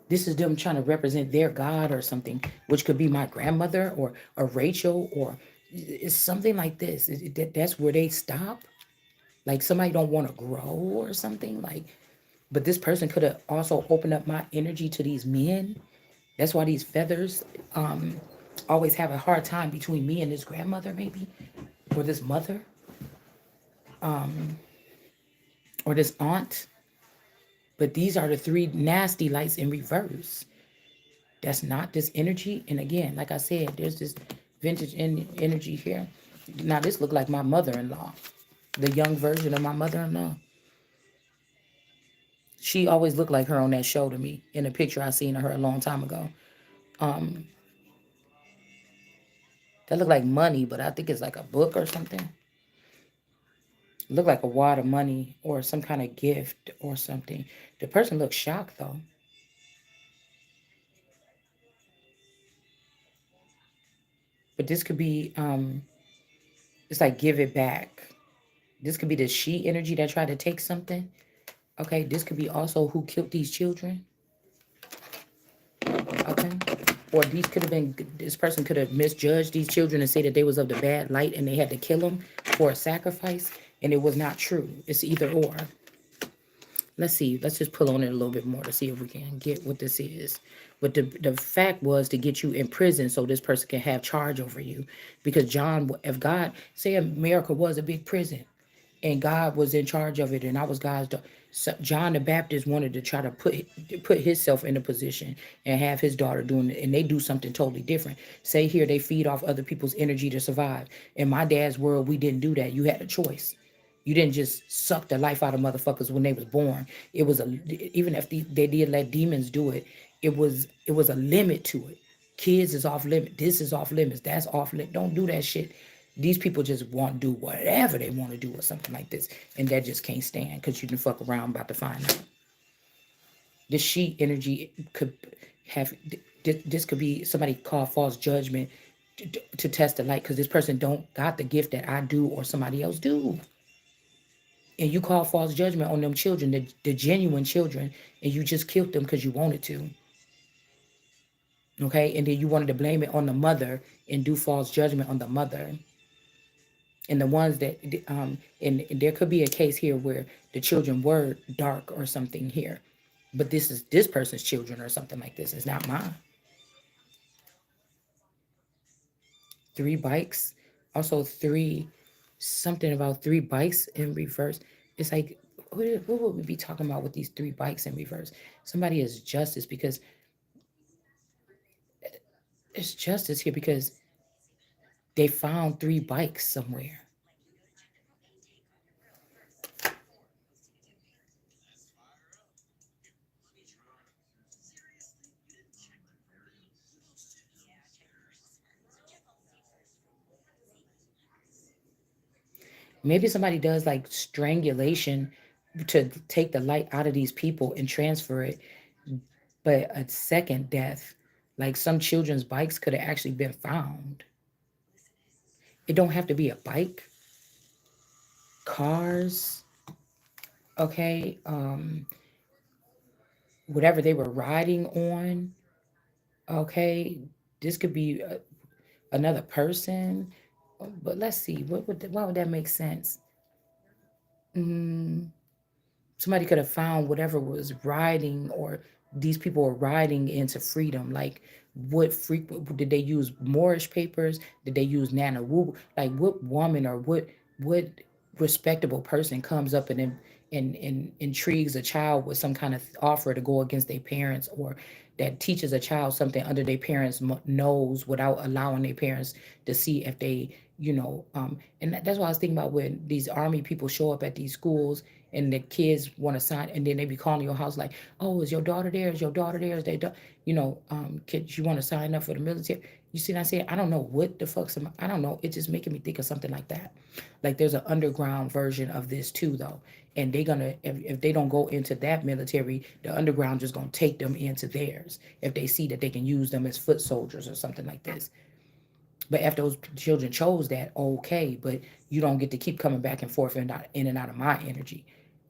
This is them trying to represent their God or something, which could be my grandmother or a Rachel or it's something like this. That's where they stop. Like somebody don't want to grow or something. Like, but this person could have also opened up my energy to these men. That's why these feathers always have a hard time between me and this grandmother, maybe, or this mother, or this aunt. But these are the three nasty lights in reverse. That's not this energy. And again, like I said, there's this vintage energy here. Now this look like my mother-in-law, the young version of my mother-in-law. She always looked like her on that show to me in a picture I seen of her a long time ago. Um, that looked like money, but I think it's like a book or something. It looked like a wad of money or some kind of gift or something. The person looked shocked though. But this could be it's like give it back. This could be the she energy that tried to take something. Okay, this could be also who killed these children. Okay. Or these could have been this person could have misjudged these children and say that they was of the bad light and they had to kill them for a sacrifice and it was not true. It's either or. Let's see. Let's just pull on it a little bit more to see if we can get what this is. But the fact was to get you in prison so this person can have charge over you. Because John, if God, say America was a big prison and God was in charge of it and I was God's daughter. So John the Baptist wanted to try to put himself in a position and have his daughter doing it, and they do something totally different. Say here they feed off other people's energy to survive. In my dad's world, we didn't do that. You had a choice. You didn't just suck the life out of motherfuckers when they was born. It was a even if they did let demons do it, it was a limit to it. Kids is off limit. This is off limits. That's off limit. Don't do that shit. These people just want to do whatever they want to do or something like this, and that just can't stand because you can fuck around about to find out. This sheet energy could have this could be somebody called false judgment to test the light because this person don't got the gift that I do or somebody else do. And you call false judgment on them children, the genuine children, and you just killed them because you wanted to. Okay, and then you wanted to blame it on the mother and do false judgment on the mother. And the ones that and there could be a case here where the children were dark or something here, but this is this person's children or something like this. It's not mine. Three bikes, also three something about three bikes in reverse. It's like what would we be talking about with these three bikes in reverse? Somebody is justice because it's justice here because they found three bikes somewhere. Maybe somebody does like strangulation to take the light out of these people and transfer it. But a second death, like some children's bikes could have actually been found. It don't have to be a bike, cars, okay, whatever they were riding on, okay. This could be another person, but let's see, why would that make sense? Mm, somebody could have found whatever was riding, or these people were riding into freedom. Like, what freak did they use? Moorish papers? Did they use Nana Woo? Like, what woman or what respectable person comes up and intrigues a child with some kind of offer to go against their parents, or that teaches a child something under their parents' nose without allowing their parents to see if they, and that's why I was thinking about when these army people show up at these schools and the kids want to sign, and then they be calling your house like, "Oh, is your daughter there? Is your daughter there? Is they, kids, you want to sign up for the military?" You see what I say? I don't know what the fuck some. I don't know. It's just making me think of something like that. Like there's an underground version of this too, though, and they gonna if they don't go into that military, the underground just gonna take them into theirs if they see that they can use them as foot soldiers or something like this. But if those children chose that, okay, but you don't get to keep coming back and forth and out, in and out of my energy,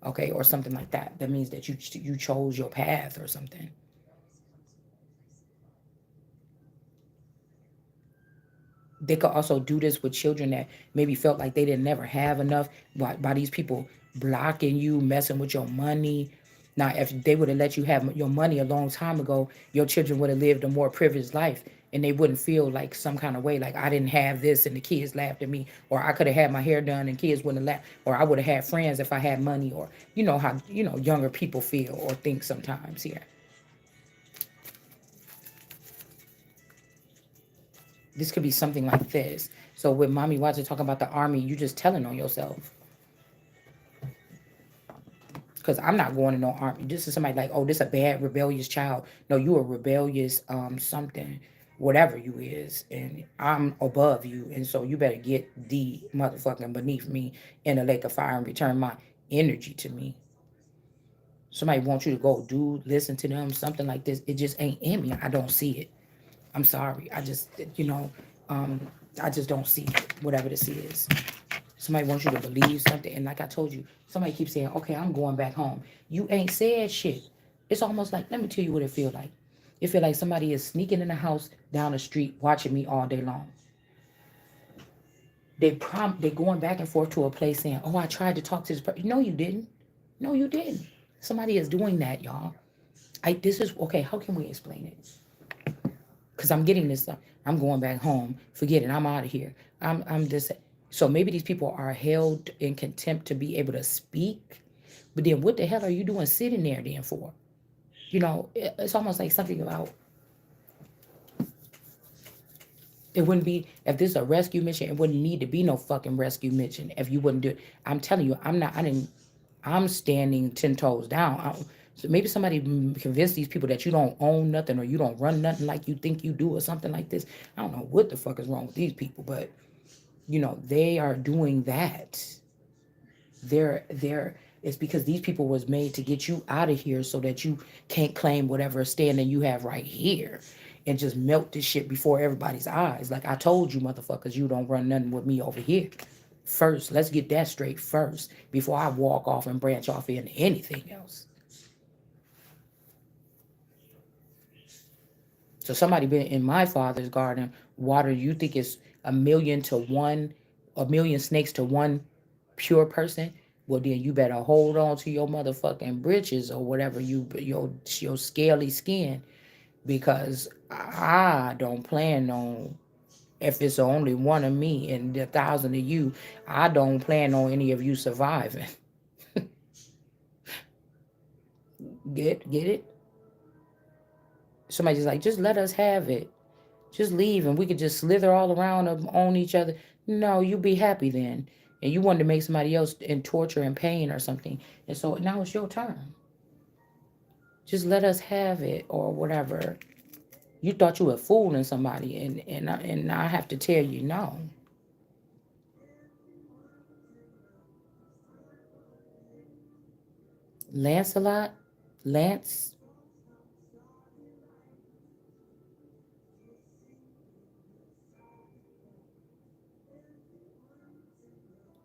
okay, or something like that. That means that you chose your path or something. They could also do this with children that maybe felt like they didn't never have enough by these people blocking you, messing with your money. Now, if they would have let you have your money a long time ago, your children would have lived a more privileged life, and they wouldn't feel like some kind of way, like I didn't have this and the kids laughed at me, or I could have had my hair done and kids wouldn't have laughed, or I would have had friends if I had money, or you know how younger people feel or think sometimes here. This could be something like this. So with Mommy Watson talking about the army, you just telling on yourself. Because I'm not going to no army. This is somebody like, oh, this a bad rebellious child. No, you a rebellious something, whatever you is, and I'm above you, and so you better get the motherfucking beneath me in a lake of fire and return my energy to me. Somebody wants you to go do listen to them, something like this. It just ain't in me. I don't see it. I'm sorry. I just um, I just don't see it, whatever this is. Somebody wants you to believe something. And like I told you, somebody keeps saying, okay, I'm going back home. You ain't said shit. It's almost like, let me tell you what it feel like. It feel like somebody is sneaking in the house down the street watching me all day long. They going back and forth to a place saying, oh, I tried to talk to this person. No, you didn't. No, you didn't. Somebody is doing that, y'all. This is okay. How can we explain it? Because I'm getting this stuff. I'm going back home. Forget it. I'm out of here. I'm this. So maybe these people are held in contempt to be able to speak. But then what the hell are you doing sitting there then for? It's almost like something about it wouldn't be if this is a rescue mission, it wouldn't need to be no fucking rescue mission if you wouldn't do it. I'm telling you, I'm standing 10 toes down. So maybe somebody convince these people that you don't own nothing or you don't run nothing like you think you do or something like this. I don't know what the fuck is wrong with these people, but they are doing that. They're it's because these people was made to get you out of here so that you can't claim whatever standing you have right here and just melt this shit before everybody's eyes. Like I told you motherfuckers, you don't run nothing with me over here. First, let's get that straight first before I walk off and branch off into anything else. So somebody been in my father's garden water, you think it's a million snakes to one pure person? Well, then you better hold on to your motherfucking britches or whatever your scaly skin, because I don't plan on, if it's only one of me and 1,000 of you, I don't plan on any of you surviving. Get it? Somebody's like, just let us have it. Just leave and we could just slither all around on each other. No, you be happy then. And you wanted to make somebody else in torture and pain or something. And so now it's your turn. Just let us have it or whatever. You thought you were fooling somebody, and I have to tell you no. Lancelot, Lance,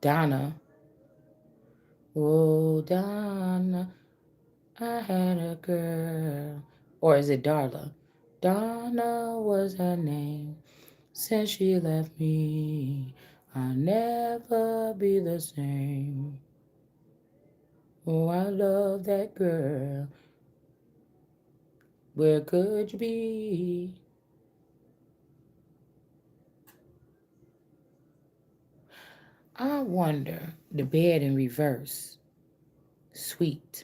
Donna. Oh, Donna, I had a girl. Or is it Darla? Donna was her name. Since she left me, I'll never be the same. Oh, I love that girl. Where could you be? I wonder. The bed in reverse. Sweet.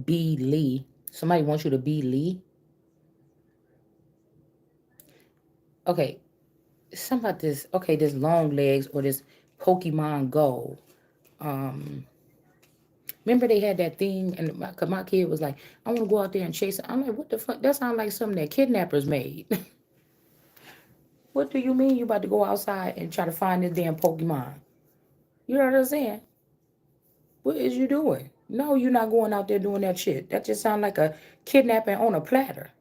Be Lee. Somebody wants you to be Lee. Okay, something about this. Okay, this long legs or this Pokemon Go. Um, Remember they had that thing, and my kid was like, "I want to go out there and chase it." I'm like, "What the fuck? That sounds like something that kidnappers made." What do you mean you about to go outside and try to find this damn Pokemon? You know what I'm saying? What is you doing? No, you're not going out there doing that shit. That just sounds like a kidnapping on a platter.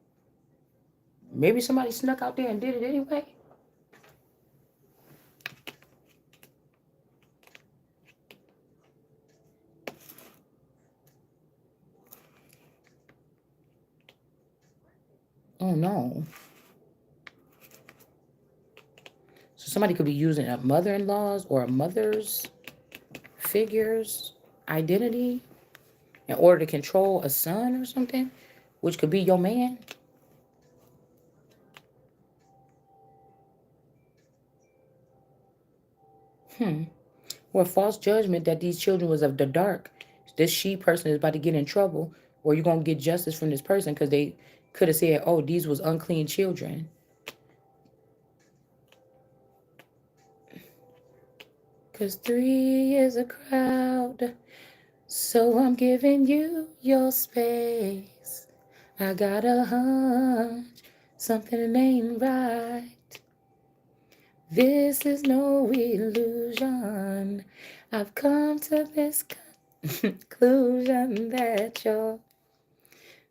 Maybe somebody snuck out there and did it anyway. Oh no. So somebody could be using a mother-in-law's or a mother's figure's identity in order to control a son or something, which could be your man. Hmm. Or false judgment that these children was of the dark. This she person is about to get in trouble, or you're gonna get justice from this person because they could have said, "Oh, these was unclean children." Cause three is a crowd, so I'm giving you your space. I got a hunch, something ain't right. This is no illusion. I've come to this conclusion that you're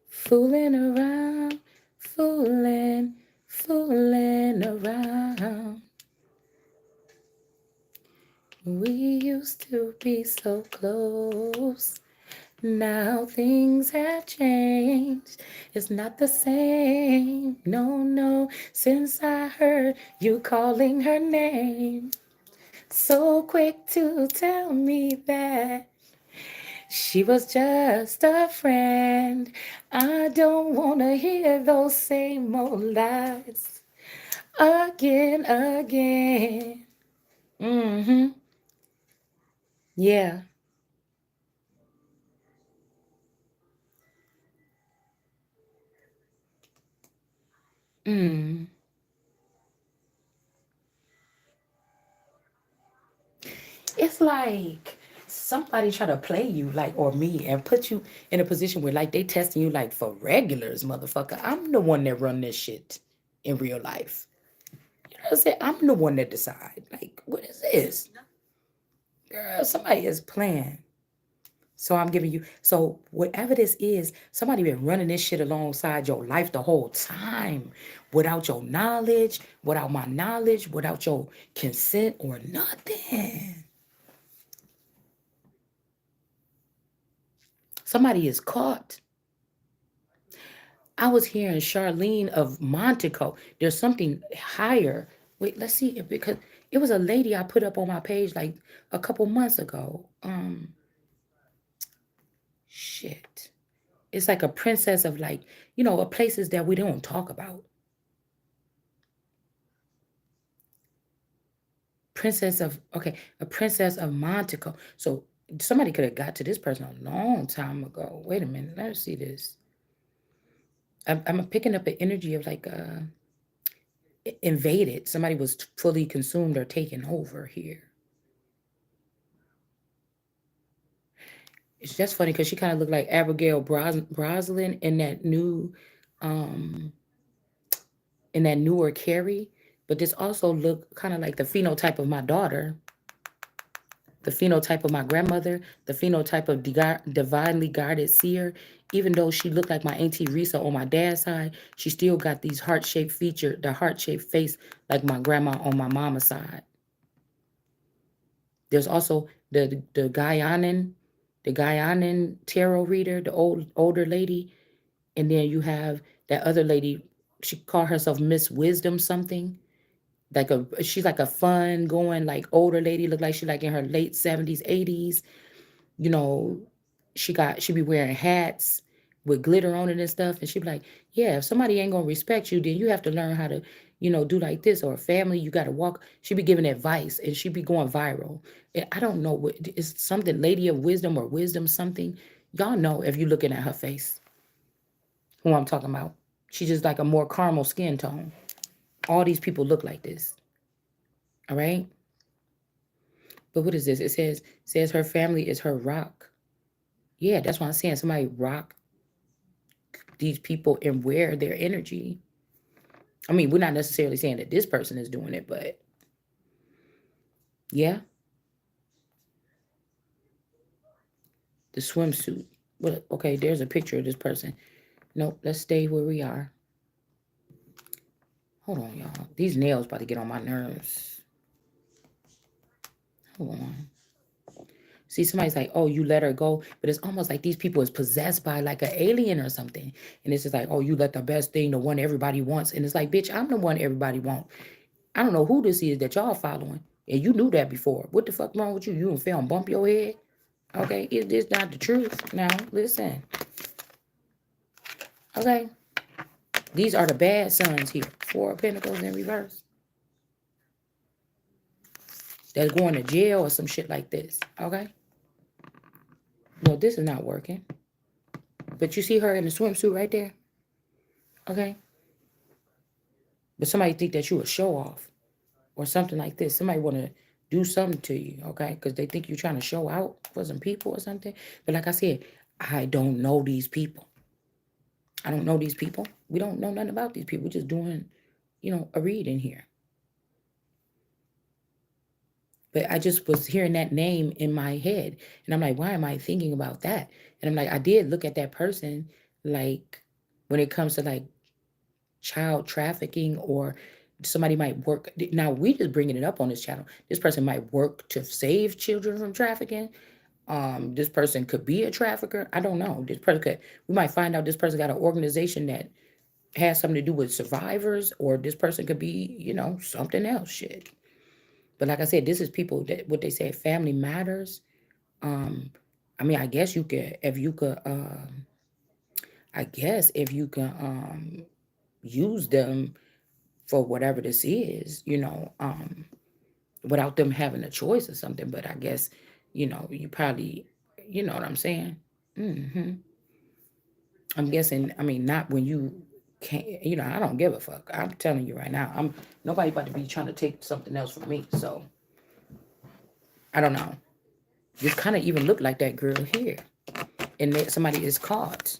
fooling around, fooling around. We used to be so close. Now things have changed. It's not the same. No, no, since I heard you calling her name. So quick to tell me that she was just a friend. I don't want to hear those same old lies again, again. Mm-hmm. Yeah. Mm. It's like somebody try to play you, like, or me, and put you in a position where, like, they testing you, like, for regulars, motherfucker. I'm the one that run this shit in real life. You know what I'm saying? I'm the one that decide. Like, what is this? Girl, somebody is playing. So I'm giving you, so whatever this is, somebody been running this shit alongside your life the whole time without your knowledge, without my knowledge, without your consent or nothing. Somebody is caught. I was hearing Charlene of Montico. There's something higher. Wait, let's see if because it was a lady I put up on my page like a couple months ago. Shit. It's like a princess of like, places that we don't talk about. A princess of Montico. So somebody could have got to this person a long time ago. Wait a minute, let's see this. I'm picking up an energy of like invaded. Somebody was fully consumed or taken over here. It's just funny because she kind of looked like Abigail Breslin in that new. um in that newer Carrie, but this also look kind of like the phenotype of my daughter, the phenotype of my grandmother, the phenotype of divinely guarded seer. Even though she looked like my auntie Risa on my dad's side, she still got these heart-shaped feature, the heart-shaped face like my grandma on my mama's side. There's also the Guyanan tarot reader, the older lady, and then you have that other lady. She called herself Miss Wisdom something. She's like a fun going like older lady, look like she like in her late 70s, 80s. You know, she be wearing hats with glitter on it and stuff. And she be like, yeah, if somebody ain't gonna respect you, then you have to learn how to, do like this. Or a family, you gotta walk. She be giving advice and she be going viral. And I don't know what it's something lady of wisdom or wisdom something. Y'all know if you looking at her face who I'm talking about. She's just like a more caramel skin tone. All these people look like this. All right. But what is this? It says her family is her rock. Yeah, that's what I'm saying. Somebody rock these people and wear their energy. I mean, we're not necessarily saying that this person is doing it, but yeah, the swimsuit. But okay, there's a picture of this person. Nope, let's stay where we are. Hold on, y'all. These nails about to get on my nerves. Hold on. See, somebody's like, oh, you let her go. But it's almost like these people is possessed by like an alien or something. And it's just like, oh, you let the best thing, the one everybody wants. And it's like, bitch, I'm the one everybody wants. I don't know who this is that y'all following. And you knew that before. What the fuck wrong with you? You don't feel and bump your head? Okay, is this not the truth? Now, listen. Okay, these are the bad sons here. Four of Pentacles in reverse. That's going to jail or some shit like this. Okay? Well, this is not working. But you see her in the swimsuit right there? Okay? But somebody think that you a show off or something like this. Somebody want to do something to you, okay? Because they think you're trying to show out for some people or something. But like I said, I don't know these people. I don't know these people. We don't know nothing about these people. We're just doing, a reading here. But I just was hearing that name in my head. And I'm like, why am I thinking about that? And I'm like, I did look at that person, like, when it comes to like child trafficking or somebody might work. Now, we just bringing it up on this channel. This person might work to save children from trafficking. This person could be a trafficker. I don't know. We might find out this person got an organization that has something to do with survivors, or this person could be, something else. Shit. But like I said, this is people that what they say family matters. Um, I mean, I guess you could if you could use them for whatever this is, without them having a choice or something. But I guess, you probably, you know what I'm saying? hmm I'm guessing. I mean, not when you can't. I don't give a fuck. I'm telling you right now. I'm nobody about to be trying to take something else from me. So I don't know. This kind of even look like that girl here, and somebody is caught,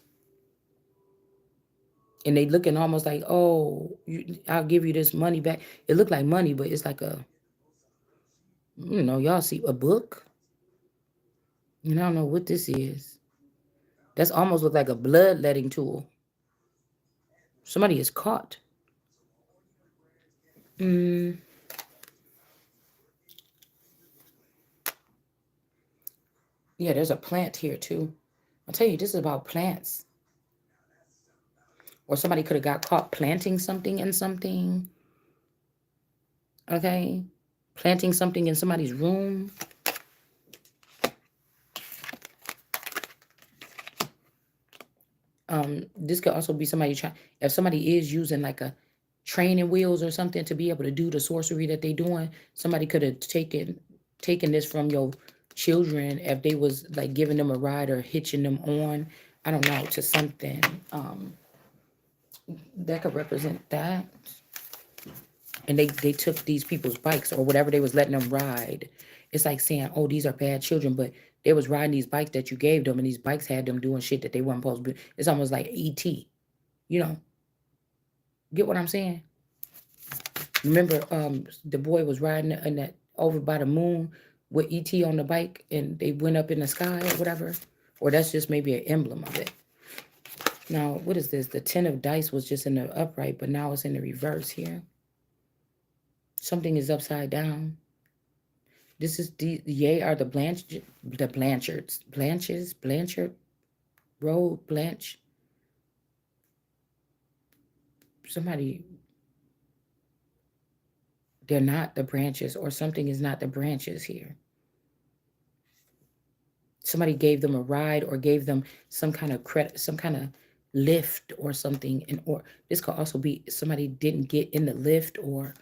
and they looking almost like, oh, I'll give you this money back. It looked like money, but it's like y'all see a book, and I don't know what this is. That's almost look like a bloodletting tool. Somebody is caught. Mm, yeah, there's a plant here too. I'll tell you, this is about plants. Or somebody could have got caught planting something in something. Okay, planting something in somebody's room. This could also be somebody trying. If somebody is using like a training wheels or something to be able to do the sorcery that they doing, somebody could have taken this from your children if they was like giving them a ride or hitching them on. I don't know, to something that could represent that. And they took these people's bikes or whatever they was letting them ride. It's like saying, oh, these are bad children, but they was riding these bikes that you gave them, and these bikes had them doing shit that they weren't supposed to be. It's almost like ET, you know. Get what I'm saying? Remember, the boy was riding in that over by the moon with ET on the bike, and they went up in the sky or whatever. Or that's just maybe an emblem of it. Now, what is this? The 10 of dice was just in the upright, but now it's in the reverse here. Something is upside down. This is the yay are the Blanchard Road Blanche. Somebody, they're not the branches, or something is not the branches here. Somebody gave them a ride or gave them some kind of credit, some kind of lift or something. And or this could also be somebody didn't get in the lift, or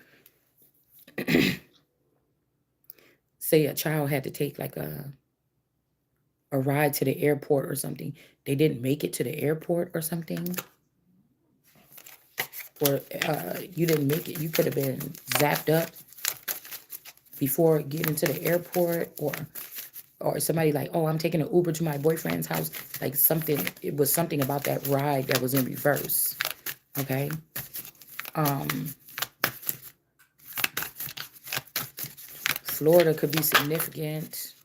say a child had to take like a ride to the airport or something. They didn't make it to the airport or something. Or you didn't make it. You could have been zapped up before getting to the airport, or somebody like, oh, I'm taking an Uber to my boyfriend's house. Like something, it was something about that ride that was in reverse. Okay. Florida could be significant.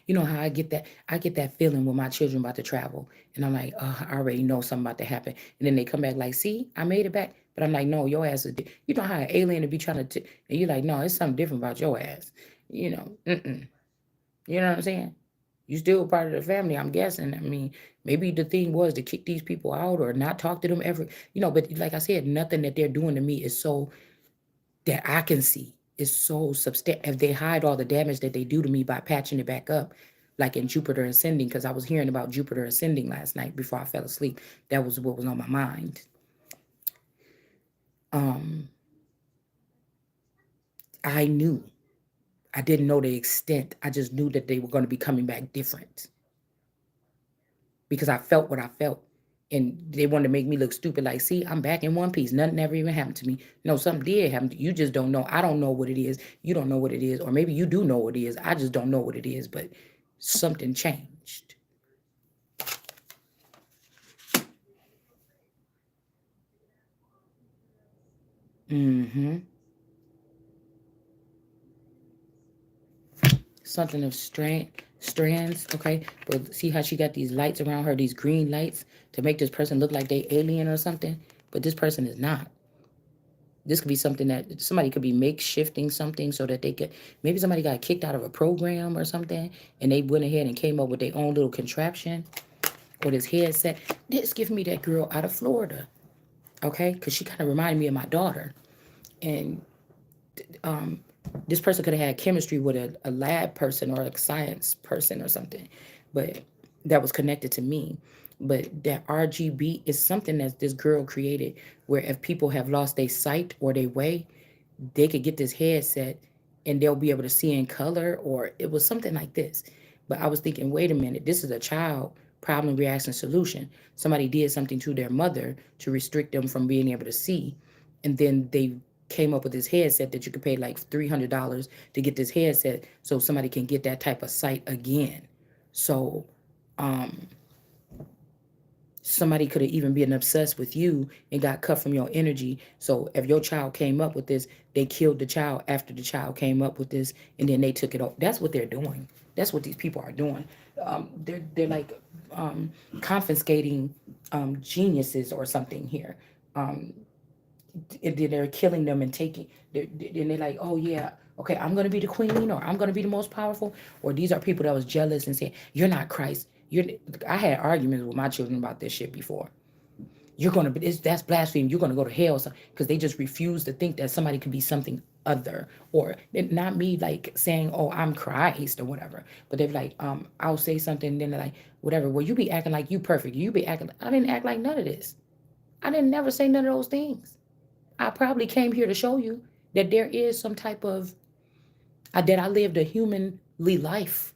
You know how I get that feeling when my children about to travel, and I'm like, oh, I already know something about to happen, and then they come back like, see, I made it back, but I'm like, no, your ass is, you know how an alien to be trying to, and you're like, no, it's something different about your ass, you know, you know what I'm saying? You still part of the family, I'm guessing. I mean, maybe the thing was to kick these people out or not talk to them ever, you know, but like I said, nothing that they're doing to me is so that I can see is so substantial. If they hide all the damage that they do to me by patching it back up, like in Jupiter Ascending, because I was hearing about Jupiter Ascending last night before I fell asleep. That was what was on my mind. Um, I knew. I didn't know the extent. I just knew that they were going to be coming back different because I felt what I felt. And they wanted to make me look stupid, like, see, I'm back in one piece. Nothing ever even happened to me. No, something did happen. You just don't know. I don't know what it is. You don't know what it is. Or maybe you do know what it is. I just don't know what it is. But something changed. Mm-hmm. Something of strands. Okay. But see how she got these lights around her, these green lights, to make this person look like they alien or something. But this person is not. This could be something that somebody could be makeshifting something so that they could, maybe somebody got kicked out of a program or something, and they went ahead and came up with their own little contraption or this headset. This give me that girl out of Florida, okay? Because she kind of reminded me of my daughter. And um, this person could have had chemistry with a lab person or a science person or something, but that was connected to me. But that RGB is something that this girl created, where if people have lost their sight or their way, they could get this headset and they'll be able to see in color, or it was something like this. But I was thinking, wait a minute, this is a child problem reaction solution. Somebody did something to their mother to restrict them from being able to see, and then they came up with this headset that you could pay like $300 to get this headset so somebody can get that type of sight again. So um somebody could have even been obsessed with you and got cut from your energy. So if your child came up with this, they killed the child after the child came up with this, and then they took it off. That's what they're doing. That's what these people are doing. They're like confiscating geniuses or something here. Um, and then they're killing them and taking. They're like, oh yeah, okay, I'm gonna be the queen, or I'm gonna be the most powerful. Or these are people that was jealous and saying, you're not Christ. You're. I had arguments with my children about this shit before. You're gonna be, that's blasphemy. You're gonna go to hell, because they just refuse to think that somebody could be something other, or not me like saying, oh, I'm Christ or whatever. But they're like, I'll say something, and then they're like, whatever. Well, you be acting like you perfect. You be acting. I didn't act like none of this. I didn't never say none of those things. I probably came here to show you that there is some type of that I lived a humanly life.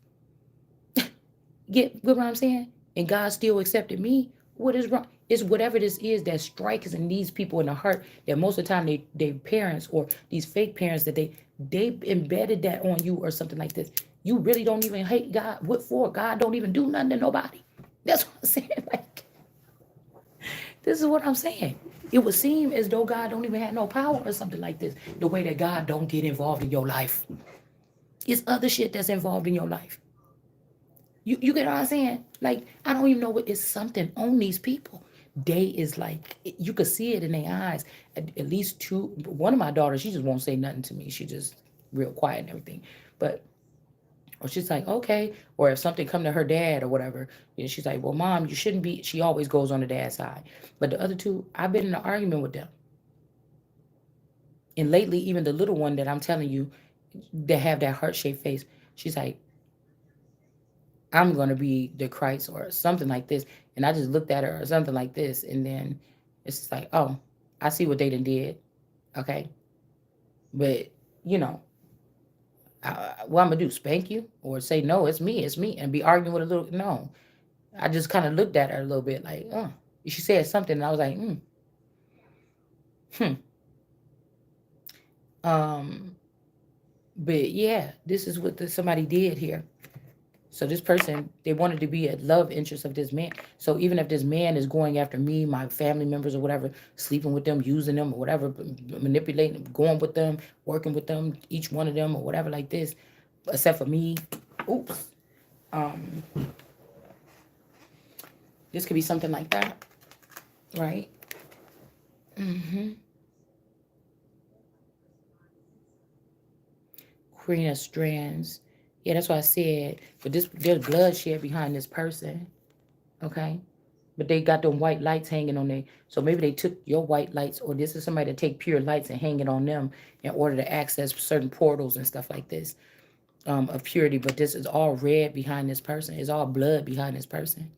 Get what I'm saying? And God still accepted me. What is wrong? It's whatever this is that strikes in these people in the heart, that most of the time they parents or these fake parents, that they embedded that on you or something like this. You really don't even hate God. What for? God don't even do nothing to nobody. That's what I'm saying. Like, This is what I'm saying. It would seem as though God don't even have no power or something like this. The way that God don't get involved in your life. It's other shit that's involved in your life. You get what I'm saying? Like, I don't even know what is something on these people. They is like, you could see it in their eyes. At least two, one of my daughters, she just won't say nothing to me. She just real quiet and everything. But, or she's like, okay. Or if something come to her dad or whatever, she's like, well, mom, you shouldn't be. She always goes on the dad's side. But the other two, I've been in an argument with them. And lately, even the little one that I'm telling you, that have that heart-shaped face, she's like, I'm gonna be the Christ or something like this. And I just looked at her or something like this, and then it's just like, oh, I see what they done did. Okay, but you know, what I'm gonna do? Spank you or say no? It's me, and be arguing with a little? No, I just kind of looked at her a little bit like, oh, she said something, and I was like, hmm. Um, but yeah, this is what somebody did here. So this person, they wanted to be a love interest of this man. So even if this man is going after me, my family members or whatever, sleeping with them, using them or whatever, manipulating, going with them, working with them, each one of them or whatever like this, except for me, oops, um, this could be something like that, right? Mm-hmm. Queen of Strands. Yeah, that's what I said. But this, there's bloodshed behind this person. Okay. But they got them white lights hanging on there. So maybe they took your white lights, or this is somebody that take pure lights and hang it on them in order to access certain portals and stuff like this, of purity. But this is all red behind this person. It's all blood behind this person.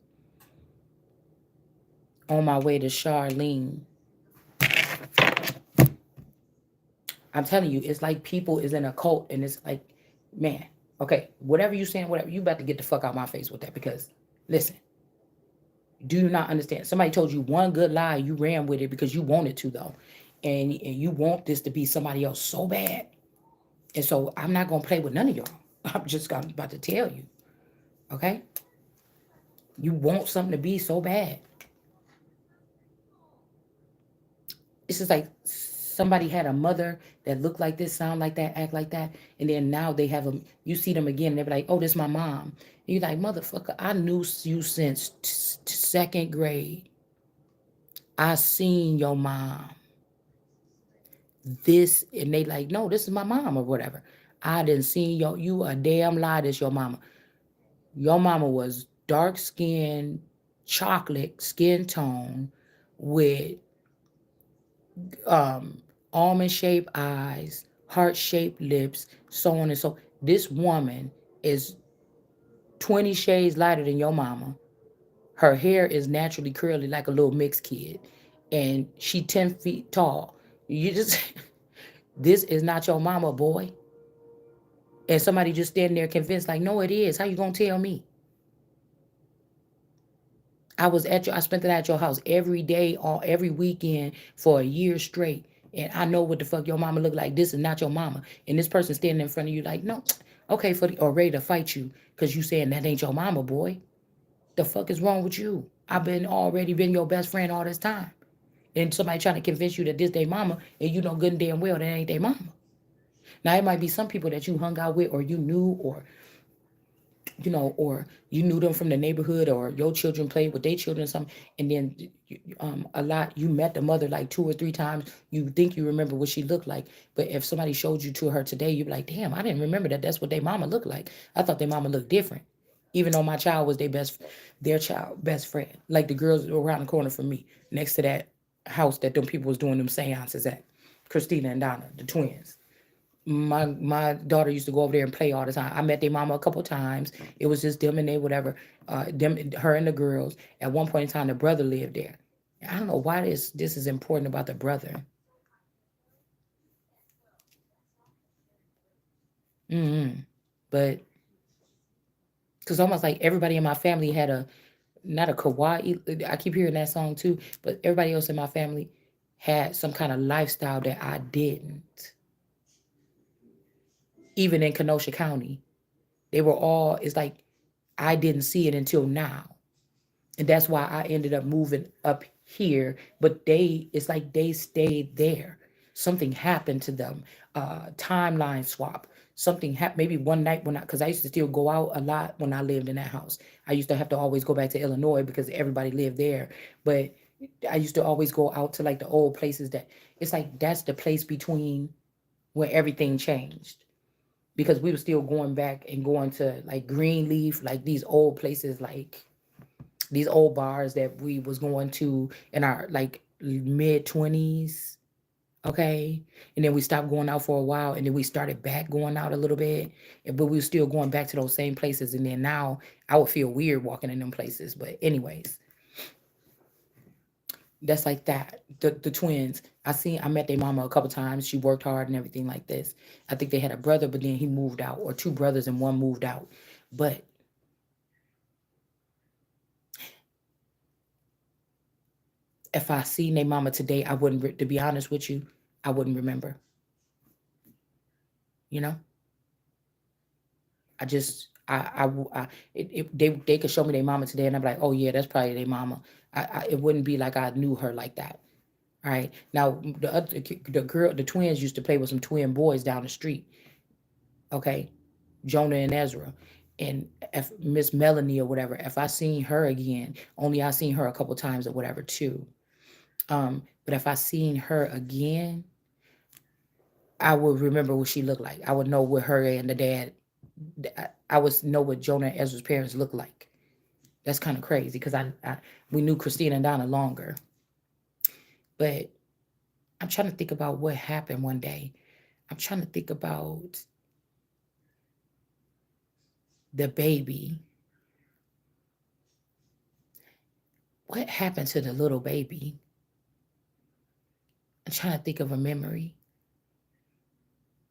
On my way to Charlene. I'm telling you, it's like people is in a cult, and it's like, man, okay, whatever you saying, whatever, you about to get the fuck out my face with that, because listen, do you not understand? Somebody told you one good lie, you ran with it because you wanted to though. And you want this to be somebody else so bad. And so I'm not gonna play with none of y'all. I'm just about to tell you. Okay? You want something to be so bad. It's just like somebody had a mother that looked like this, sound like that, act like that, and then now they have a, you see them again and they're like, oh, this is my mom. And you're like, motherfucker, I knew you since second grade. I seen your mom. This, and they like, no, this is my mom or whatever. I didn't see you a damn lie, this your mama. Your mama was dark skinned, chocolate skin tone with um almond shaped eyes, heart shaped lips, so on and so. This woman is 20 shades lighter than your mama. Her hair is naturally curly like a little mixed kid. And she 10 feet tall. You just this is not your mama, boy. And somebody just standing there convinced, like, no, it is. How you gonna tell me? I spent it at your house every day, all every weekend for a year straight. And I know what the fuck your mama look like. This is not your mama. And this person standing in front of you like, no, okay, or ready to fight you because you saying that ain't your mama, boy. The fuck is wrong with you? I've been already been your best friend all this time. And somebody trying to convince you that this they mama, and you know good and damn well that ain't their mama. Now it might be some people that you hung out with or you knew, or you knew them from the neighborhood, or your children played with their children, or something, and then a lot, you met the mother like 2 or 3 times. You think you remember what she looked like, but if somebody showed you to her today, you'd be like, damn, I didn't remember that. That's what their mama looked like. I thought their mama looked different, even though my child was their child best friend. Like the girls around the corner from me, next to that house that them people was doing them seances at, Christina and Donna, the twins. My daughter used to go over there and play all the time. I met their mama a couple times. It was just them and they whatever, her and the girls. At one point in time, the brother lived there. I don't know why this is important about the brother. Mm-hmm. But because almost like everybody in my family had a, not a kawaii. I keep hearing that song too, but everybody else in my family had some kind of lifestyle that I didn't. Even in Kenosha County, they were all. It's like I didn't see it until now. And that's why I ended up moving up here, but it's like they stayed there. Something happened to them. Timeline swap. Something happened. Maybe one night when because I used to still go out a lot when I lived in that house. I used to have to always go back to Illinois because everybody lived there. But I used to always go out to like the old places that it's like that's the place between where everything changed because we were still going back and going to like Greenleaf, like these old places, like these old bars that we was going to in our like mid 20s. Okay, and then we stopped going out for a while, and then we started back going out a little bit, but we were still going back to those same places. And then now I would feel weird walking in them places. But anyways, that's like that. The twins. I met their mama a couple times. She worked hard and everything like this. I think they had a brother, but then he moved out, or two brothers and one moved out. But if I seen their mama today, I wouldn't. To be honest with you, I wouldn't remember. You know, I just they could show me their mama today, and I'm like, oh yeah, that's probably their mama. It wouldn't be like I knew her like that. All right. Now the twins used to play with some twin boys down the street. Okay, Jonah and Ezra, and if Miss Melanie or whatever. If I seen her again, only I seen her a couple times or whatever too. But if I seen her again, I would remember what she looked like. I would know what her and the dad. I would know what Jonah and Ezra's parents looked like. That's kind of crazy because we knew Christina and Donna longer. But I'm trying to think about what happened one day. I'm trying to think about the baby. What happened to the little baby? I'm trying to think of a memory.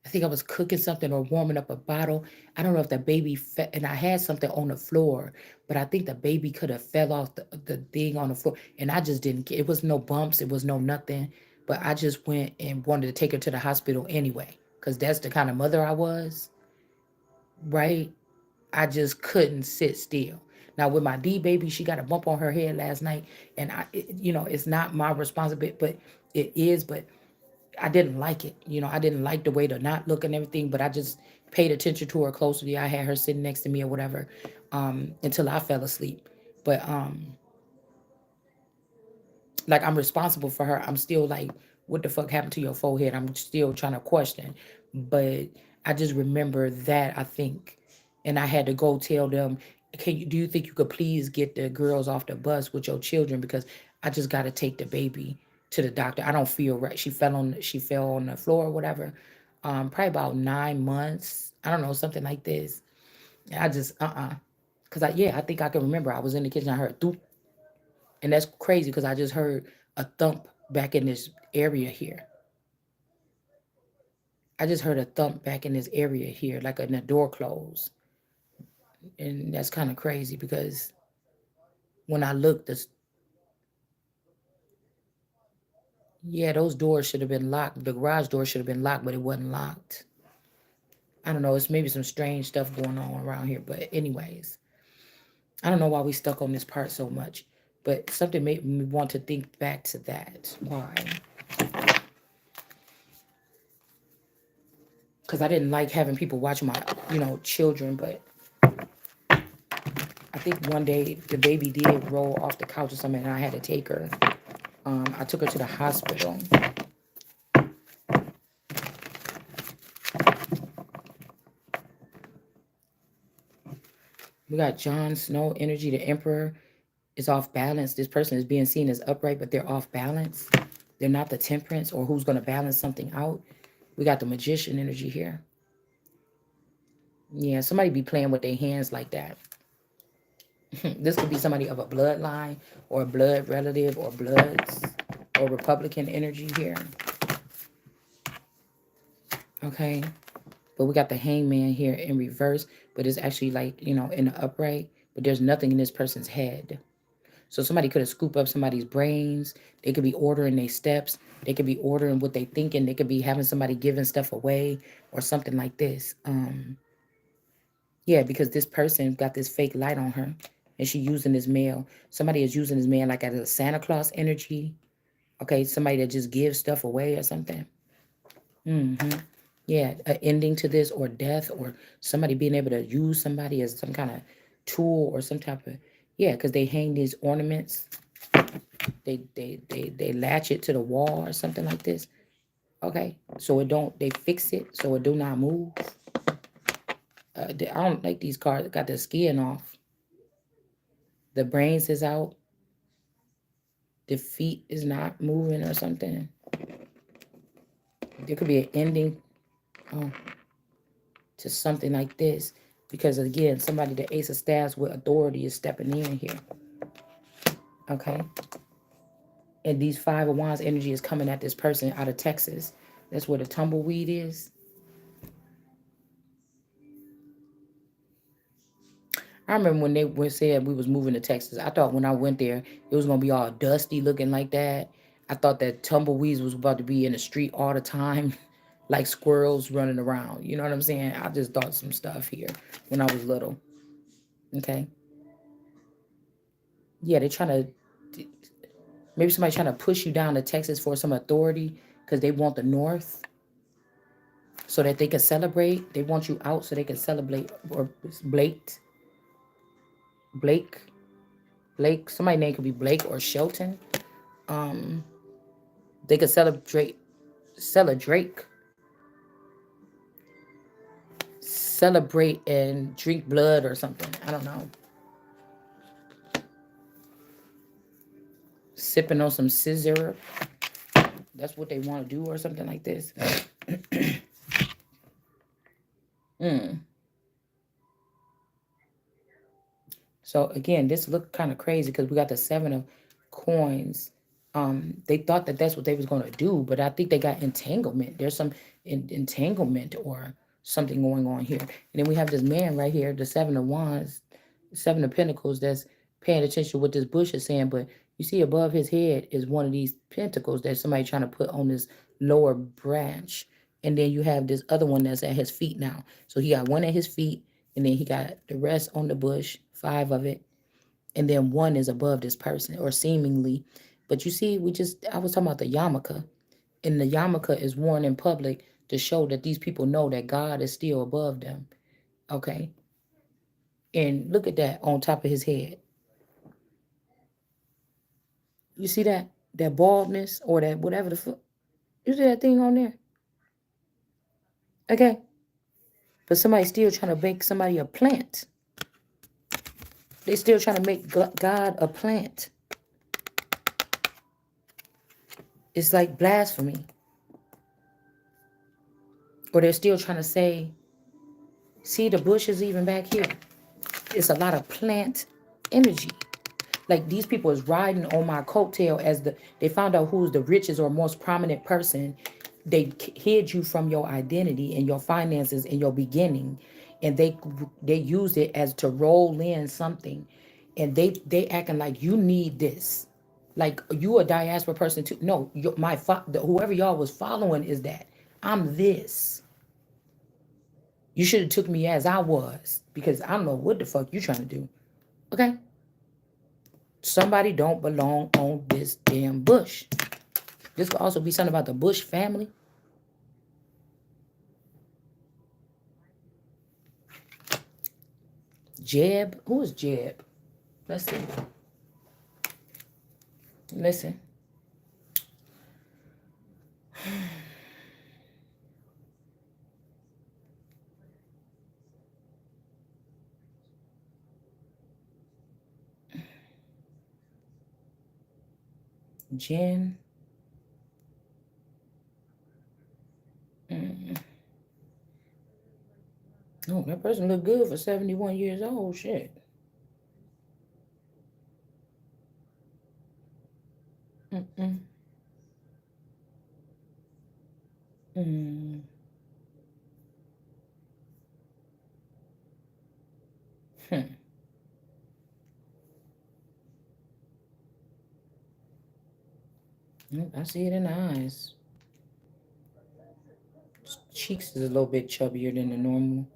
I think I was cooking something or warming up a bottle. I don't know if the baby and I had something on the floor, but I think the baby could have fell off the thing on the floor, and I just didn't. It was no bumps, it was no nothing, but I just went and wanted to take her to the hospital anyway, because that's the kind of mother I was, right? I just couldn't sit still. Now with my D baby, she got a bump on her head last night, and it's not my responsibility, but it is. But I didn't like it. I didn't like the way to not look and everything, but I just paid attention to her closely. I had her sitting next to me or whatever, until I fell asleep. But like I'm responsible for her. I'm still like, what the fuck happened to your forehead? I'm still trying to question. But I just remember that I think, and I had to go tell them, do you think you could please get the girls off the bus with your children, because I just got to take the baby to the doctor. I don't feel right. She fell on the floor or whatever. Probably about 9 months. I don't know, something like this. I just because I think I can remember. I was in the kitchen. I heard doop, and that's crazy because I just heard a thump back in this area here. I just heard a thump back in this area here, like in the door closed. And that's kind of crazy because when I looked, yeah, those doors should have been locked. The garage door should have been locked, but it wasn't locked. I don't know. It's maybe some strange stuff going on around here. But, anyways, I don't know why we stuck on this part so much. But something made me want to think back to that. Why? Because I didn't like having people watch my, children. But I think one day the baby did roll off the couch or something, and I had to take her. I took her to the hospital. We got Jon Snow energy. The Emperor is off balance. This person is being seen as upright, but they're off balance. They're not the Temperance or who's going to balance something out. We got the Magician energy here. Yeah, somebody be playing with their hands like that. This could be somebody of a bloodline or a blood relative or bloods or Republican energy here. Okay. But we got the Hangman here in reverse, but it's actually like, in the upright, but there's nothing in this person's head. So somebody could have scooped up somebody's brains. They could be ordering their steps. They could be ordering what they thinking. They could be having somebody giving stuff away or something like this. Yeah, because this person got this fake light on her. and she using this male. Somebody is using this man like as a Santa Claus energy. Okay, somebody that just gives stuff away or something. Mm-hmm. Yeah, an ending to this or death or somebody being able to use somebody as some kind of tool or some type of yeah, because they hang these ornaments. They latch it to the wall or something like this. Okay, so it don't they fix it so it do not move. I don't like these cards. Got the skin off. The brains is out. The feet is not moving or something. There could be an ending oh, to something like this because again, somebody the Ace of Staves with authority is stepping in here. Okay, and these Five of Wands energy is coming at this person out of Texas. That's where the tumbleweed is. I remember when they were said we was moving to Texas. I thought when I went there, it was gonna be all dusty looking like that. I thought that tumbleweeds was about to be in the street all the time, like squirrels running around. You know what I'm saying? I just thought some stuff here when I was little. Okay, yeah, they trying to maybe somebody trying to push you down to Texas for some authority because they want the North so that they can celebrate. They want you out so they can celebrate or Blake, Blake, Blake. Somebody's name could be Blake or Shelton. Um, they could celebrate, celebrate and drink blood or something. I don't know. Sipping on some scissor. That's what they want to do or something like this. Mm. So again, this looked kind of crazy because we got the 7 of coins. They thought that that's what they was going to do, but I think they got entanglement. There's some entanglement or something going on here. And then we have this man right here, the 7 of Wands, 7 of Pentacles, that's paying attention to what this bush is saying. But you see above his head is one of these pentacles that somebody trying to put on this lower branch. And then you have this other one that's at his feet now. So he got one at his feet, and then he got the rest on the bush, 5 of it, and then one is above this person or seemingly. But you see, I was talking about the yarmulke, and the yarmulke is worn in public to show that these people know that God is still above them. Okay, and look at that on top of his head. You see that baldness or that whatever the fuck. You see that thing on there? Okay, but somebody's still trying to make somebody a plant. They still trying to make God a plant. It's like blasphemy. Or they're still trying to say, see the bushes even back here. It's a lot of plant energy. Like these people is riding on my coattail as they found out who's the richest or most prominent person. They hid you from your identity and your finances and your beginning, and they used it as to roll in something, and they acting like you need this, like you a diaspora person too. No, whoever y'all was following is that I'm this. You should have took me as I was because I don't know what the fuck you trying to do. Okay? Somebody don't belong on this damn bush. This could also be something about the Bush family. Jeb. Who is Jeb? Let's see. Listen. Jen. Mm. Oh, that person look good for 71 years old. Shit. Mm-mm. Mm. Hmm. Nope, I see it in the eyes. Cheeks is a little bit chubbier than the normal.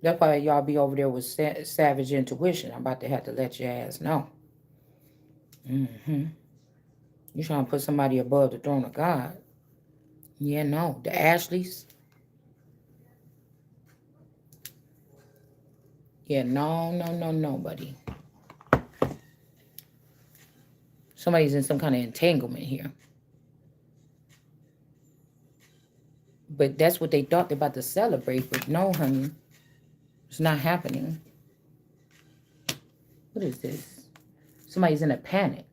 That's why y'all be over there with savage intuition. I'm about to have to let your ass know. You trying to put somebody above the throne of God. Yeah, no. The Ashleys. Yeah, no, no, no, no, buddy. Somebody's in some kind of entanglement here. But that's what they thought they're about to celebrate. But no, honey. It's not happening. What is this? Somebody's in a panic.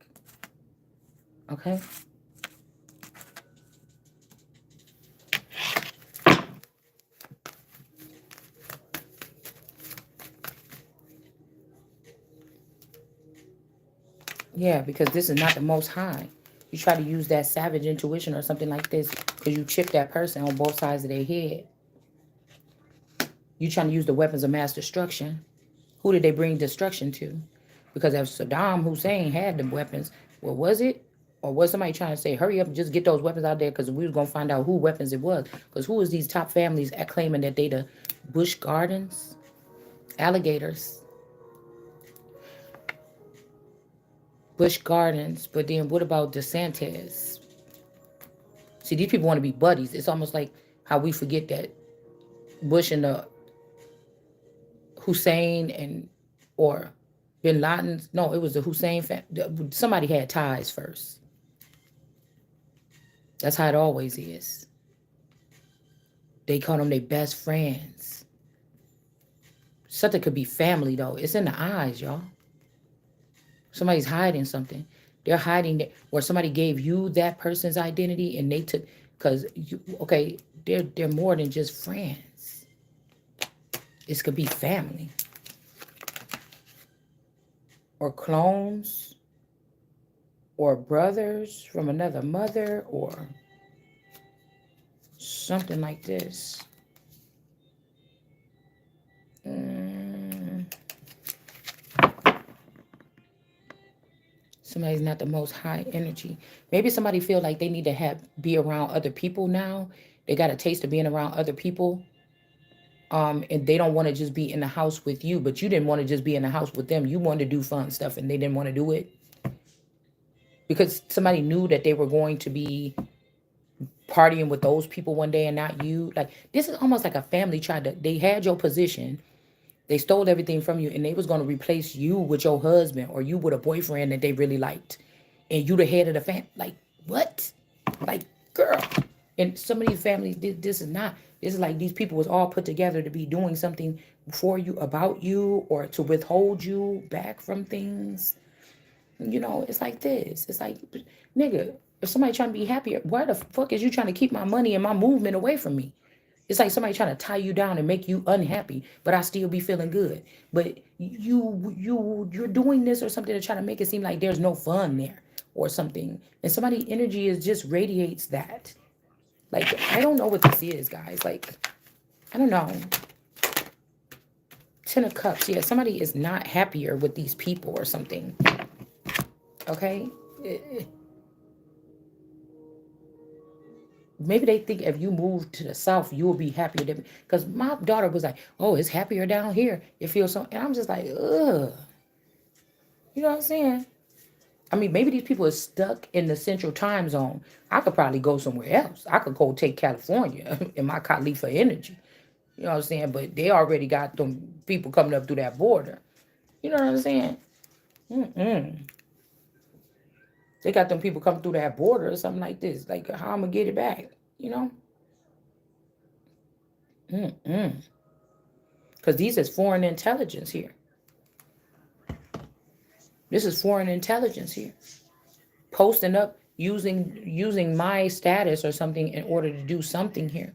Okay? Yeah, because this is not the most high. You try to use that savage intuition or something like this because you chip that person on both sides of their head. You trying to use the weapons of mass destruction. Who did they bring destruction to? Because if Saddam Hussein had the weapons, well, was it? Or was somebody trying to say, hurry up and just get those weapons out there because we was going to find out who weapons it was? Because who is these top families at claiming that they the Bush Gardens? Alligators. Bush Gardens. But then what about DeSantis? See, these people want to be buddies. It's almost like how we forget that Bush and the Hussein and or Bin Laden. No, it was the Hussein family. Somebody had ties first. That's how it always is. They call them their best friends. Something could be family though. It's in the eyes, y'all. Somebody's hiding something. They're hiding it, or somebody gave you that person's identity and they took because you okay, they're more than just friends. This could be family. Or clones. Or brothers from another mother or something like this. Somebody's not the most high energy. Maybe somebody feel like they need to be around other people now. They got a taste of being around other people. And they don't want to just be in the house with you, but you didn't want to just be in the house with them. You wanted to do fun stuff and they didn't want to do it. Because somebody knew that they were going to be partying with those people one day and not you. Like this is almost like a family they had your position. They stole everything from you and they was going to replace you with your husband or you with a boyfriend that they really liked. And you the head of the family. Like, what? Like, girl. And some of these families, this is like these people was all put together to be doing something for you, about you, or to withhold you back from things. You know, it's like this. It's like, nigga, if somebody trying to be happier, why the fuck is you trying to keep my money and my movement away from me? It's like somebody trying to tie you down and make you unhappy, but I still be feeling good. But you're doing this or something to try to make it seem like there's no fun there or something. And somebody's energy is just radiates that. Like, I don't know what this is, guys. Like, I don't know. 10 of Cups. Yeah, somebody is not happier with these people or something. Okay? Maybe they think if you move to the south, you will be happier than me. Because my daughter was like, oh, it's happier down here. It feels so. And I'm just like, ugh. You know what I'm saying? I mean, maybe these people are stuck in the central time zone. I could probably go somewhere else. I could go take California in my Khalifa energy. You know what I'm saying? But they already got them people coming up through that border. You know what I'm saying? They got them people coming through that border or something like this. Like, how I'm going to get it back? You know? Because these is foreign intelligence here. This is foreign intelligence here. Posting up using my status or something in order to do something here.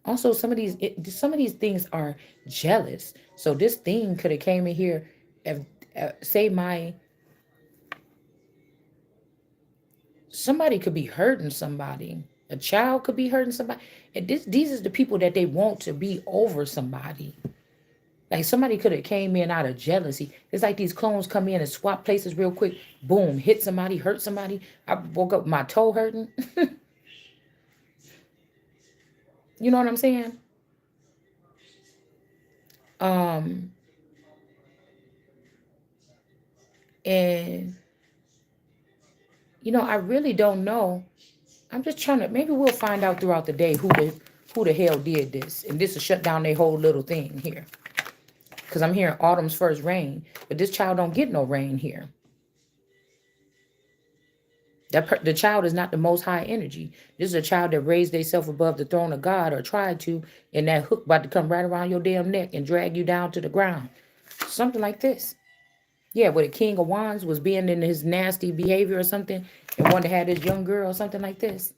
Also, some of these things are jealous. So this thing could have came in here, if say somebody could be hurting somebody. A child could be hurting somebody. And these is the people that they want to be over somebody. Like somebody could have came in out of jealousy. It's like these clones come in and swap places real quick. Boom, hit somebody, hurt somebody. I woke up, my toe hurting. You know what I'm saying? Um, and I really don't know. I'm just trying to. Maybe we'll find out throughout the day who the hell did this, and this will shut down their whole little thing here. Because I'm hearing autumn's first rain, but this child don't get no rain here. The child is not the most high energy. This is a child that raised themselves above the throne of God or tried to, and that hook about to come right around your damn neck and drag you down to the ground. Something like this. Yeah, where the King of Wands was being in his nasty behavior or something and wanted to have this young girl or something like this.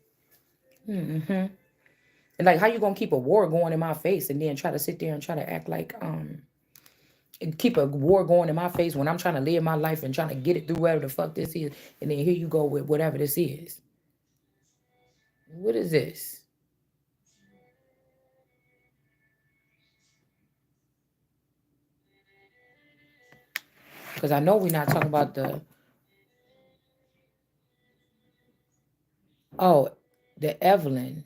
Mm-hmm. And like, how you gonna keep a war going in my face and then try to sit there and try to act like and keep a war going in my face when I'm trying to live my life and trying to get it through whatever the fuck this is, and then here you go with whatever this is. What is this? Because I know we're not talking about the oh, the Evelyn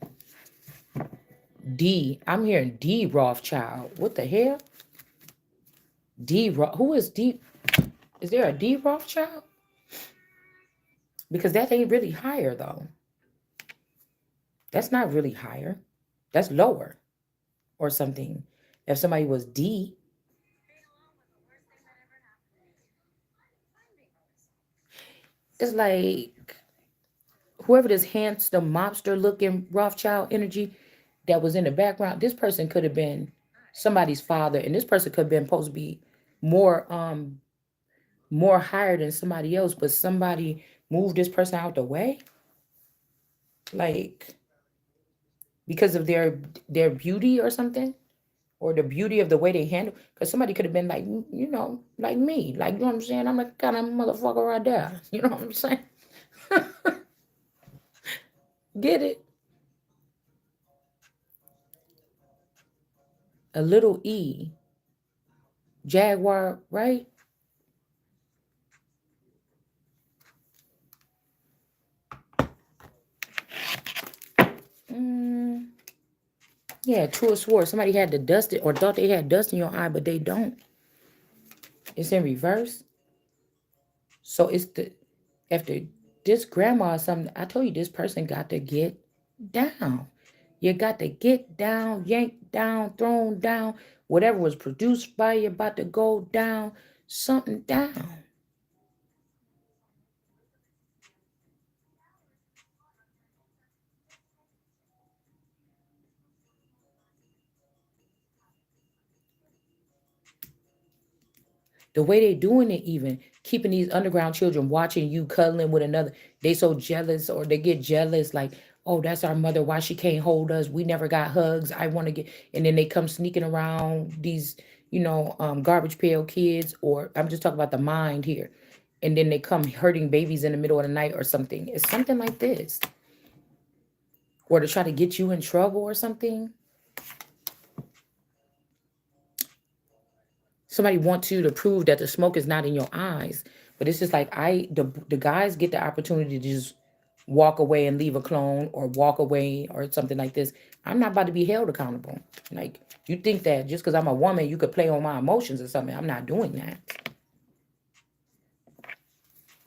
D. I'm hearing D Rothschild. What the hell? Who is D? Is there a D Rothschild? Because that ain't really higher though. That's not really higher. That's lower or something. If somebody was D, it's like whoever this handsome mobster looking Rothschild energy that was in the background, this person could have been somebody's father, and this person could have been supposed to be more more higher than somebody else, but somebody moved this person out the way. Like because of their beauty or something. Or the beauty of the way they handle, because somebody could have been like, like me, like, you know what I'm saying? I'm the kind of motherfucker right there. You know what I'm saying? Get it? A little E, Jaguar, right? Mm, yeah, Two of Swords. Somebody had to dust it or thought they had dust in your eye, but they don't. It's in reverse. So it's after this grandma or something. I told you this person got to get down. You got to get down, yanked down, thrown down. Whatever was produced by you about to go down, something down. The way they doing it, even keeping these underground children watching you cuddling with another, they so jealous or they get jealous like, oh, that's our mother, why she can't hold us, we never got hugs, I want to get, and then they come sneaking around these garbage pail kids, or I'm just talking about the mind here, and then they come hurting babies in the middle of the night or something. It's something like this, or to try to get you in trouble or something. Somebody wants you to prove that the smoke is not in your eyes. But it's just like the guys get the opportunity to just walk away and leave a clone or walk away or something like this. I'm not about to be held accountable. Like, you think that just because I'm a woman, you could play on my emotions or something. I'm not doing that.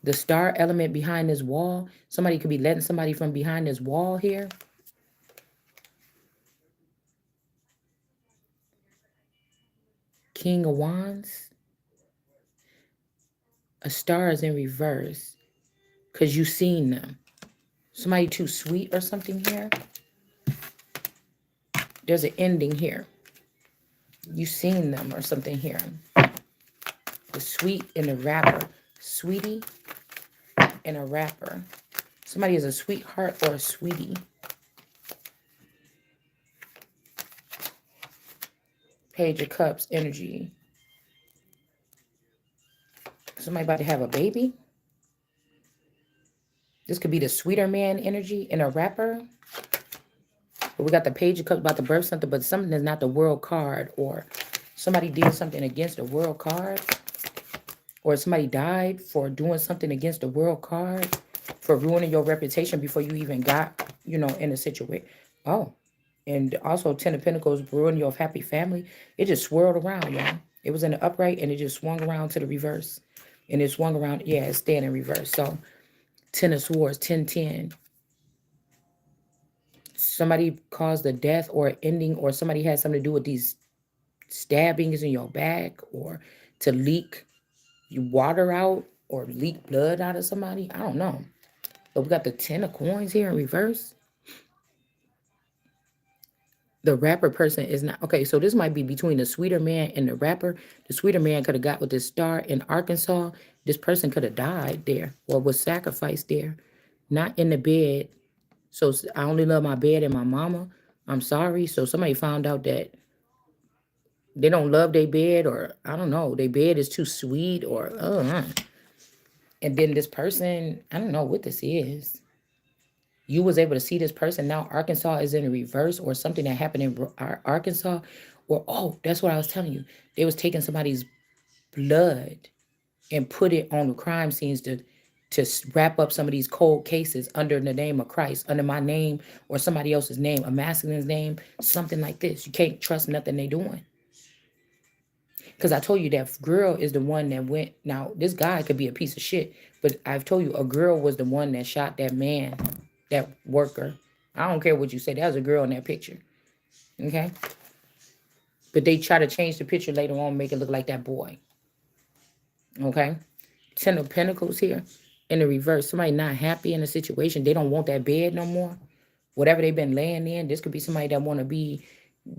The star element behind this wall, somebody could be letting somebody from behind this wall here. King of Wands. A star is in reverse because you seen them. Somebody too sweet or something here. There's an ending here. You seen them or something here. The sweet and the rapper. Sweetie and a rapper. Somebody is a sweetheart or a sweetie. Page of Cups energy. Somebody about to have a baby. This could be the sweeter man energy and a rapper. But we got the Page of Cups about to birth something, but something is not the world card or somebody did something against the world card, or somebody died for doing something against the world card, for ruining your reputation before you even got, in a situation. Oh, and also Ten of Pentacles, ruin your happy family. It just swirled around, y'all. It was in the upright and it just swung around to the reverse. And it swung around, yeah, it's staying in reverse. So Ten of Swords, 1010. Somebody caused a death or ending, or somebody had something to do with these stabbings in your back, or to leak you water out or leak blood out of somebody. I don't know. But we got the 10 of coins here in reverse. The rapper person is not okay. So this might be between the sweeter man and the rapper. The sweeter man could have got with this star in Arkansas. This person could have died there or was sacrificed there, not in the bed. So I only love my bed and my mama. I'm sorry. So somebody found out that they don't love their bed, or I don't know, their bed is too sweet, or and then this person, I don't know what this is. You was able to see this person. Now Arkansas is in a reverse, or something that happened in Arkansas, or oh, that's what I was telling you. They was taking somebody's blood and put it on the crime scenes to wrap up some of these cold cases under the name of Christ, under my name or somebody else's name, a masculine's name, something like this. You can't trust nothing they doing. Because I told you that girl is the one that went. Now, this guy could be a piece of shit, but I've told you a girl was the one that shot that man, that worker. I don't care what you say. That was a girl in that picture. Okay? But they try to change the picture later on, make it look like that boy. Okay? Ten of Pentacles here in the reverse. Somebody not happy in a situation. They don't want that bed no more. Whatever they've been laying in, this could be somebody that want to be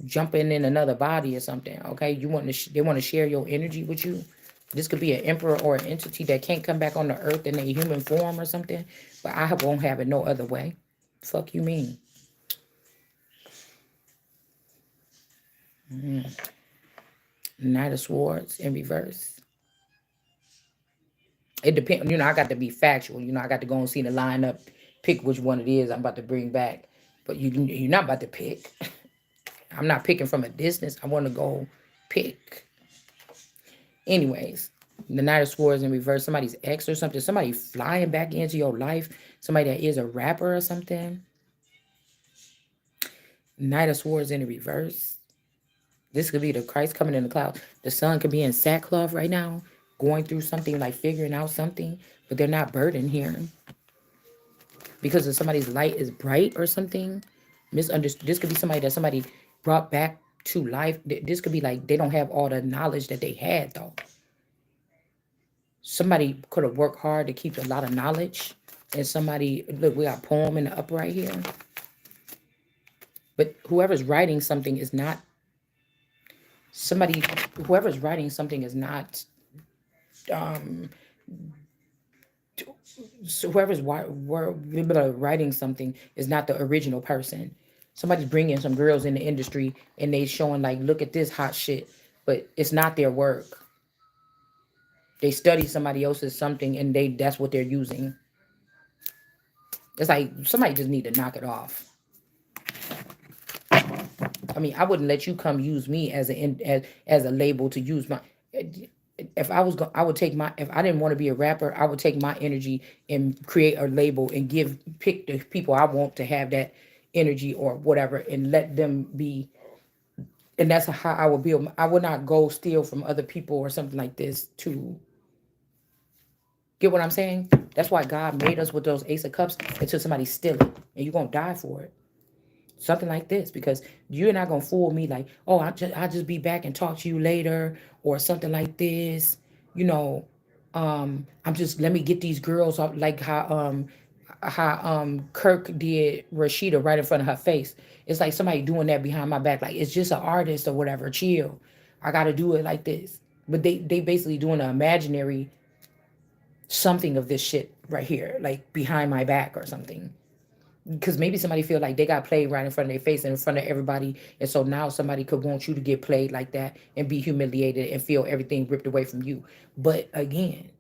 jumping in another body or something. Okay, you want to they want to share your energy with you. This could be an emperor or an entity that can't come back on the earth in a human form or something. But I won't have it no other way. Fuck you mean? Knight of Swords in reverse. It depends. I got to be factual. I got to go and see the lineup, pick which one it is I'm about to bring back. But you're not about to pick. I'm not picking from a distance. I want to go pick. Anyways, the Knight of Swords in reverse. Somebody's ex or something. Somebody flying back into your life. Somebody that is a rapper or something. Knight of Swords in the reverse. This could be the Christ coming in the cloud. The sun could be in sackcloth right now, going through something, like figuring out something, but they're not burdened here. Because if somebody's light is bright or something, misunderstood. This could be somebody that somebody brought back to life. This could be like they don't have all the knowledge that they had, though. Somebody could have worked hard to keep a lot of knowledge. And somebody, look, we got a poem in the upright here. But whoever's writing something is not somebody, whoever's writing something is not, so whoever's writing something is not the original person. Somebody's bringing some girls in the industry and they showing like, look at this hot shit, but it's not their work. They study somebody else's something and that's what they're using. It's like somebody just need to knock it off. I mean, I wouldn't let you come use me as a label to use my. If I was I would take my. If I didn't want to be a rapper, I would take my energy and create a label and pick the people I want to have that energy or whatever, and let them be. And that's how I would build. I would not go steal from other people or something like this to. Get what I'm saying? That's why God made us with those Ace of Cups until somebody steal it, and you're gonna die for it. Something like this, because you're not gonna fool me like, oh, I'll just be back and talk to you later, or something like this. I'm just, let me get these girls up, like how Kirk did Rashida right in front of her face. It's like somebody doing that behind my back, like it's just an artist or whatever. Chill, I gotta do it like this. But they basically doing an imaginary something of this shit right here, like behind my back or something. Because maybe somebody feel like they got played right in front of their face and in front of everybody, and so now somebody could want you to get played like that and be humiliated and feel everything ripped away from you. But again,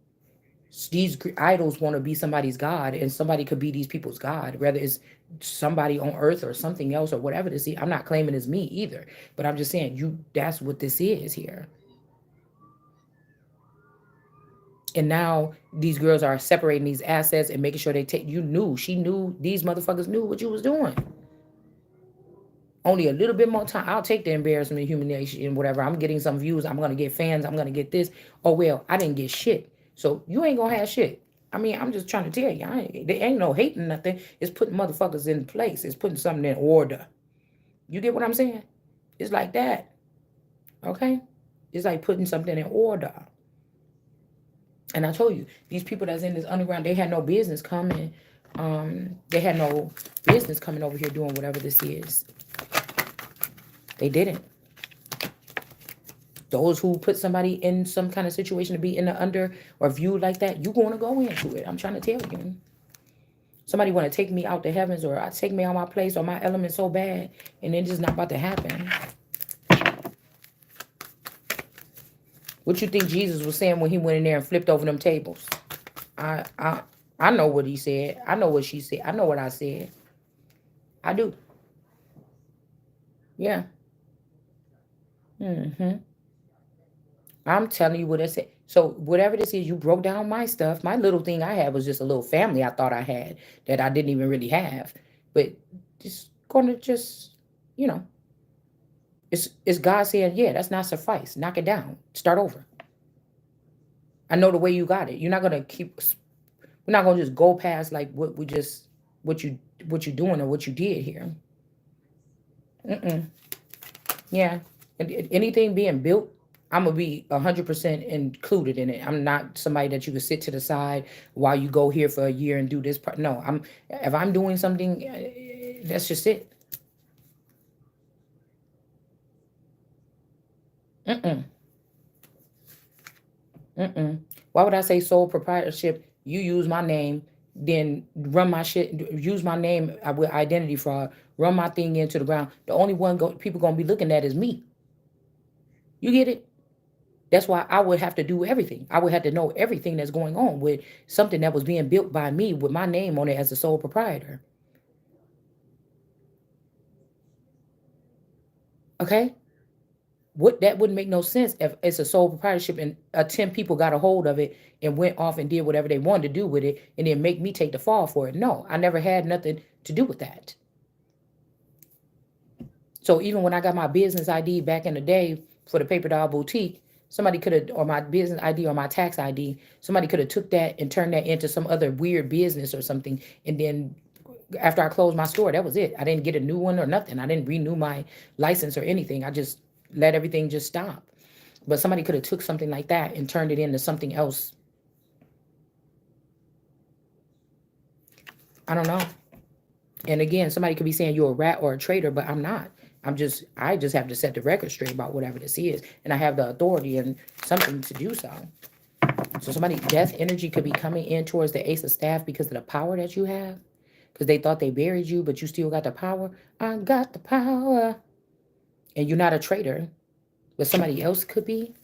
These idols want to be somebody's God, and somebody could be these people's God, whether it's somebody on earth or something else or whatever this is. I'm not claiming it's me either, but I'm just saying that's what this is here. And now these girls are separating these assets and making sure they take. She knew, these motherfuckers knew what you was doing. Only a little bit more time. I'll take the embarrassment, humiliation, and whatever. I'm getting some views. I'm gonna get fans. I'm gonna get this. Oh well, I didn't get shit. So you ain't gonna have shit. I mean, I'm just trying to tell you, there ain't no hating nothing. It's putting motherfuckers in place. It's putting something in order. You get what I'm saying? It's like that. Okay? It's like putting something in order. And I told you, these people that's in this underground, they had no business coming. They had no business coming over here doing whatever this is. They didn't. Those who put somebody in some kind of situation to be in the under or viewed like that, you going to go into it. I'm trying to tell you. Somebody want to take me out the heavens or take me out my place or my element so bad, and it's just not about to happen. What you think Jesus was saying when he went in there and flipped over them tables? I know what he said. I know what she said. I know what I said. I do. Yeah. I'm telling you what I said. So whatever this is, you broke down my stuff. My little thing I had was just a little family I thought I had that I didn't even really have. But just gonna just, you know, it's God saying, yeah, that's not suffice. Knock it down. Start over. I know the way you got it. You're not gonna keep. We're not gonna just go past like what you what you doing or what you did here. Mm-mm. Yeah. Anything being built, I'm gonna be 100% included in it. I'm not somebody that you can sit to the side while you go here for a year and do this part. No, if I'm doing something, that's just it. Mm-mm. Mm-mm. Why would I say sole proprietorship? You use my name, then run my shit. Use my name with identity fraud. Run my thing into the ground. The only one people gonna be looking at is me. You get it? That's why I would have to do everything. I would have to know everything that's going on with something that was being built by me with my name on it as the sole proprietor. Okay? What that wouldn't make no sense if it's a sole proprietorship and 10 people got a hold of it and went off and did whatever they wanted to do with it and then make me take the fall for it. No, I never had nothing to do with that. So even when I got my business ID back in the day for the Paper Doll Boutique, somebody could have, or my business ID or my tax ID, somebody could have took that and turned that into some other weird business or something. And then after I closed my store, that was it. I didn't get a new one or nothing. I didn't renew my license or anything. I just let everything just stop. But somebody could have took something like that and turned it into something else. I don't know. And again, somebody could be saying you're a rat or a traitor, but I'm not. I just have to set the record straight about whatever this is. And I have the authority and something to do so. So somebody, death energy could be coming in towards the ace of staff because of the power that you have. Because they thought they buried you, but you still got the power. I got the power. And you're not a traitor, but somebody else could be.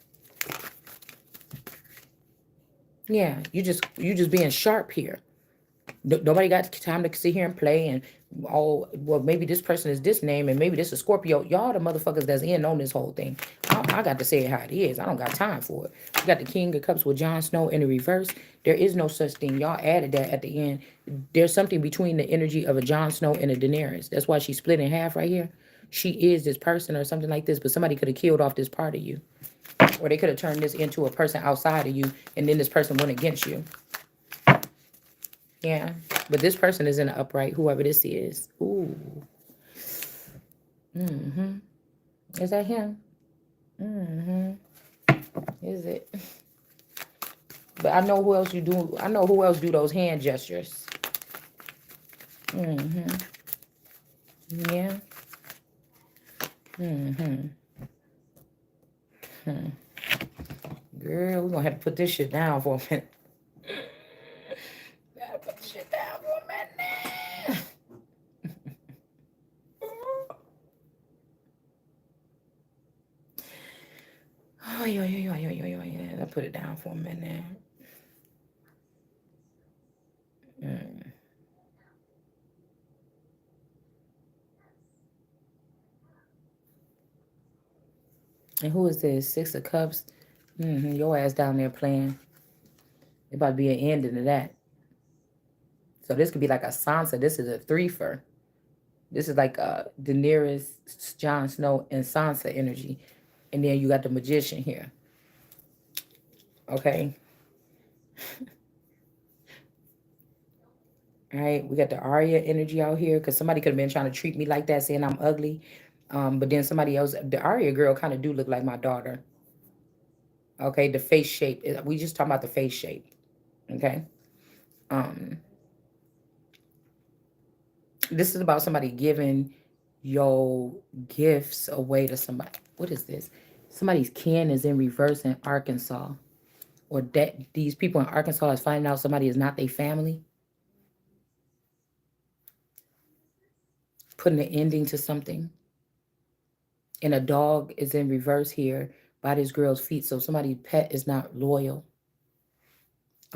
Yeah, you just being sharp here. Nobody got time to sit here and play and well, maybe this person is this name and maybe this is Scorpio. Y'all the motherfuckers that's in on this whole thing. I got to say it how it is. I don't got time for it. You got the King of Cups with Jon Snow in the reverse. There is no such thing. Y'all added that at the end. There's something between the energy of a Jon Snow and a Daenerys. That's why she's split in half right here. She is this person or something like this, but somebody could have killed off this part of you. Or they could have turned this into a person outside of you and then this person went against you. Yeah, but this person is in the upright, whoever this is. Ooh. Mm-hmm. Is that him? Mm-hmm. Is it? But I know who else you do. I know who else do those hand gestures. Mm-hmm. Yeah. Mm-hmm. Girl, we're gonna have to put this shit down for a minute. Gotta put this shit down for a minute. Oh, yeah. I put it down for a minute. And who is this? Six of Cups. Your ass down there playing. It about to be an ending to that. So this could be like a Sansa. This is a threefer. This is like Daenerys, Jon Snow, and Sansa energy. And then you got the magician here. Okay. All right. We got the Arya energy out here because somebody could have been trying to treat me like that, saying I'm ugly. But then somebody else, the Arya girl kind of do look like my daughter. Okay. The face shape. We just talking about the face shape. Okay. Um, this is about somebody giving your gifts away to somebody. What is this? Somebody's kin is in reverse in Arkansas. Or that these people in Arkansas is finding out somebody is not their family, putting an ending to something. And a dog is in reverse here by this girl's feet. So somebody's pet is not loyal.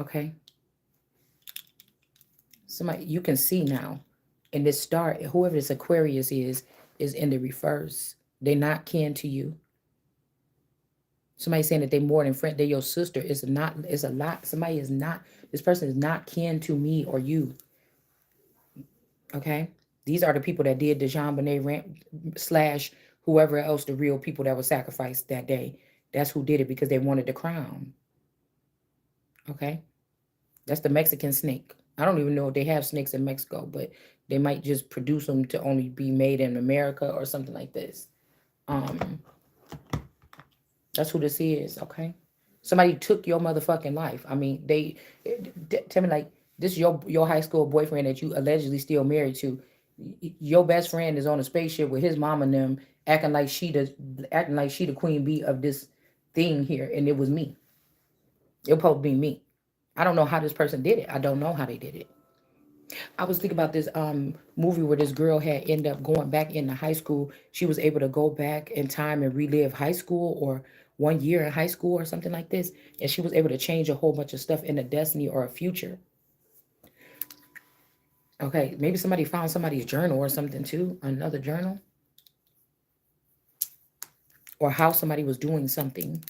Okay. Somebody you can see now in this star, whoever this Aquarius is in the reverse. They're not kin to you. Somebody saying that they more than friend, they're your sister. It's a lot. Somebody is not, this person is not kin to me or you. Okay. These are the people that did the Jean Bonnet rant slash whoever else, the real people that were sacrificed that day. That's who did it because they wanted the crown. Okay. That's the Mexican snake. I don't even know if they have snakes in Mexico, but they might just produce them to only be made in America or something like this. Um, that's who this is. Okay. Somebody took your motherfucking life. I mean, tell me like this is your high school boyfriend that you allegedly still married to. Your best friend is on a spaceship with his mom and them acting like she the queen bee of this thing here, and it was me. It supposed to be me. I don't know how this person did it. I don't know how they did it. I was thinking about this movie where this girl had ended up going back into high school. She was able to go back in time and relive high school or 1 year in high school or something like this, and she was able to change a whole bunch of stuff in a destiny or a future. Okay, maybe somebody found somebody's journal or something too, another journal, or how somebody was doing something,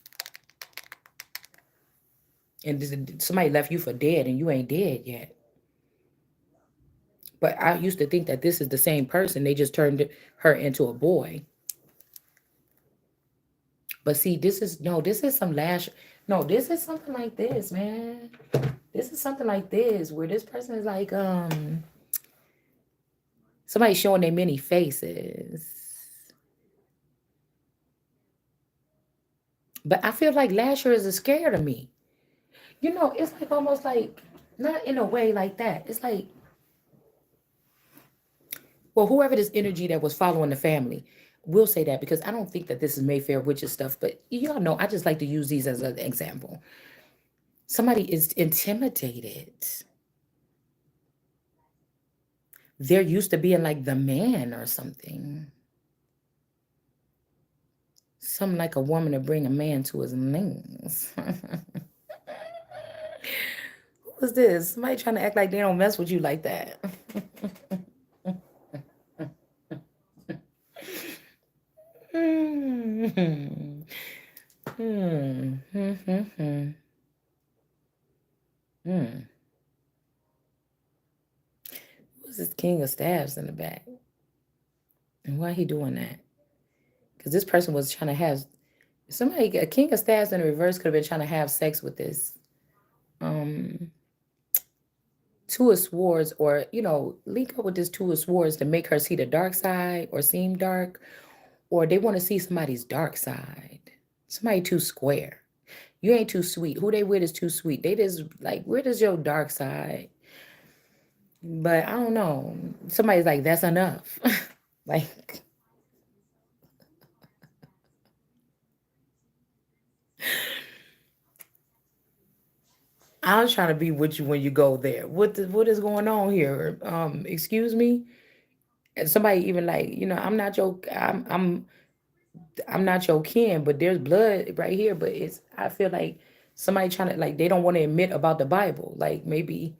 and somebody left you for dead, and you ain't dead yet. But I used to think that this is the same person. They just turned her into a boy. But see, this is no, this is some lash. No, this is something like this, man. This is something like this where this person is like, somebody showing their many faces. But I feel like Lasher is scared of me. It's like almost like not in a way like that. It's like, well, whoever this energy that was following the family, we'll say that because I don't think that this is Mayfair witches stuff. But y'all know, I just like to use these as an example. Somebody is intimidated. They're used to being like the man or something. Something like a woman to bring a man to his knees. Who is this? Somebody trying to act like they don't mess with you like that. Hmm. Hmm. Hmm. Hmm. Who's this king of staves in the back? And why he doing that? Because this person was trying to have somebody, a king of staves in the reverse could have been trying to have sex with this um two of swords, or link up with this two of swords to make her see the dark side or seem dark, or they want to see somebody's dark side. Somebody too square. You ain't too sweet. Who they with is too sweet. They just like, where does your dark side? But I don't know. Somebody's like, that's enough. Like, I'm trying to be with you when you go there. What is going on here? Excuse me. And somebody even like, I'm not your I'm not your kin, but there's blood right here. But I feel like somebody trying to like they don't want to admit about the Bible. Like maybe,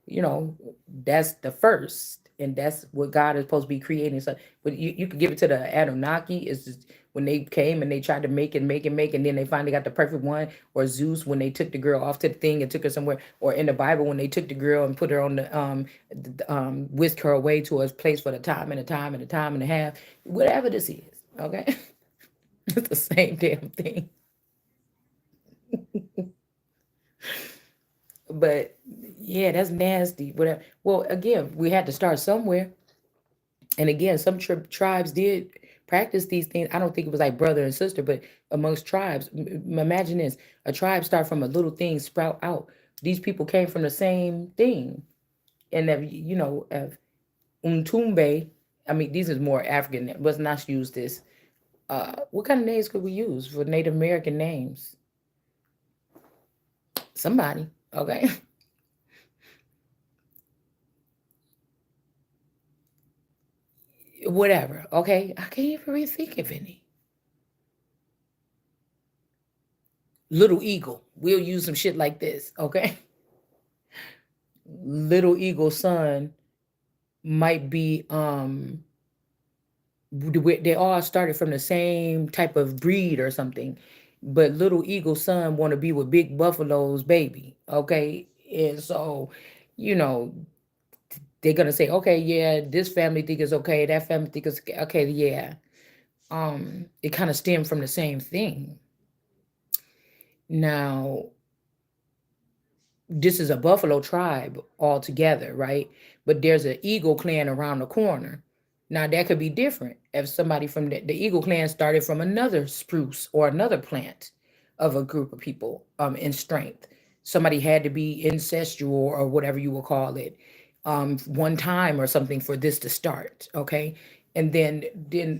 you know, that's the first, and that's what God is supposed to be creating. So, but you could give it to the Anunnaki. It's just when they came and they tried to make, and then they finally got the perfect one. Or Zeus when they took the girl off to the thing and took her somewhere. Or in the Bible when they took the girl and put her on whisked her away to a place for the time and a time and a time and a half. Whatever this is, okay, it's the same damn thing. But yeah, that's nasty. Whatever. Well, again, we had to start somewhere. And again, some tribes did practice these things. I don't think it was like brother and sister, but amongst tribes. Imagine this: a tribe start from a little thing, sprout out. These people came from the same thing, and Umtumbe. I mean, these is more African. Let's not use this. What kind of names could we use for Native American names? Somebody, okay. Whatever, okay. I can't even really think of any. Little Eagle. We'll use some shit like this, okay. Little Eagle son might be they all started from the same type of breed or something, but Little Eagle son want to be with Big Buffalo's baby, okay. And so, you know, they're gonna say, okay, yeah, this family think it's okay, that family think it's okay, yeah. It kind of stemmed from the same thing. Now, this is a buffalo tribe altogether, right? But there's an eagle clan around the corner. Now that could be different if somebody from the eagle clan started from another spruce or another plant of a group of people in strength. Somebody had to be incestual or whatever you will call it one time or something for this to start. Okay. And then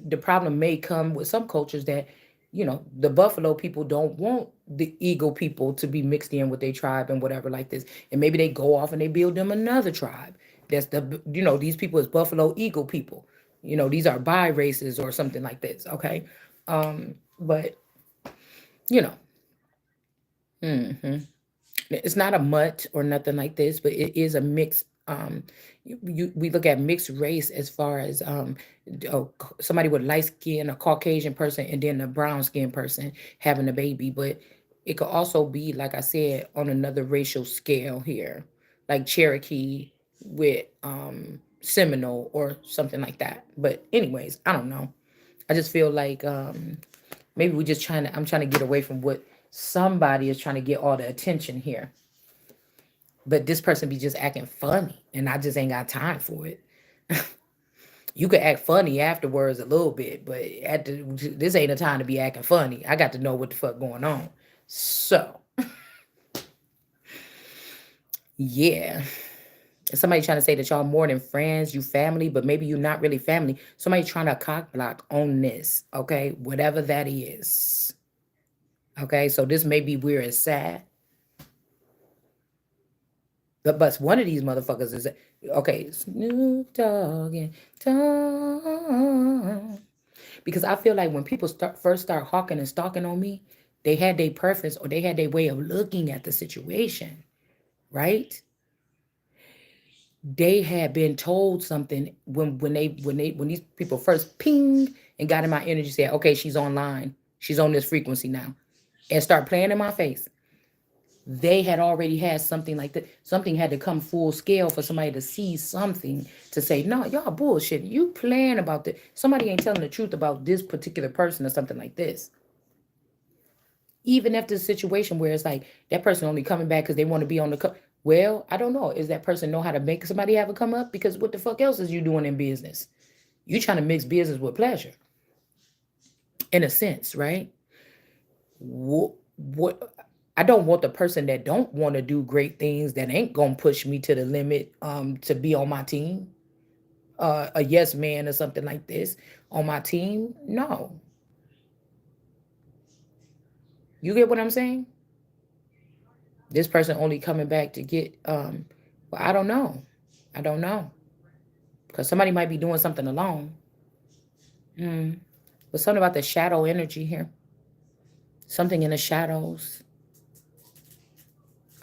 the problem may come with some cultures that the buffalo people don't want the eagle people to be mixed in with their tribe and whatever like this, and maybe they go off and they build them another tribe. That's these people is buffalo eagle people. These are bi races or something like this. Okay. But you know mhm. It's not a mutt or nothing like this, but it is a mix. We look at mixed race as far as somebody with light skin, a Caucasian person, and then a brown skin person having a baby. But it could also be, like I said, on another racial scale here, like Cherokee with Seminole or something like that. But anyways, I don't know. I just feel like maybe we just trying to. I'm trying to get away from what somebody is trying to get all the attention here, but this person be just acting funny and I just ain't got time for it. You could act funny afterwards a little bit, but this ain't a time to be acting funny. I got to know what the fuck going on. So yeah, somebody trying to say that y'all more than friends, you family, but maybe you're not really family. Somebody trying to cock block on this, okay, whatever that is. Okay, so this may be where it's sad. But one of these motherfuckers is okay. Snoop Dogg and Dogg. Because I feel like when people first start hawking and stalking on me, they had their preference or they had their way of looking at the situation, right? They had been told something when these people first pinged and got in my energy, said, okay, she's online, she's on this frequency now, and start playing in my face. They had already had something like that. Something had to come full scale for somebody to see something to say, no, y'all bullshit. You playing about this. Somebody ain't telling the truth about this particular person or something like this. Even after the situation where it's like that person only coming back because they want to be on well, I don't know. Is that person know how to make somebody have a come up? Because what the fuck else is you doing in business? You trying to mix business with pleasure, in a sense, right? What I don't want the person that don't want to do great things, that ain't gonna push me to the limit to be on my team. A yes man or something like this on my team. No. You get what I'm saying? This person only coming back to get well, I don't know. I don't know. Because somebody might be doing something alone. Mm. But something about the shadow energy here. Something in the shadows.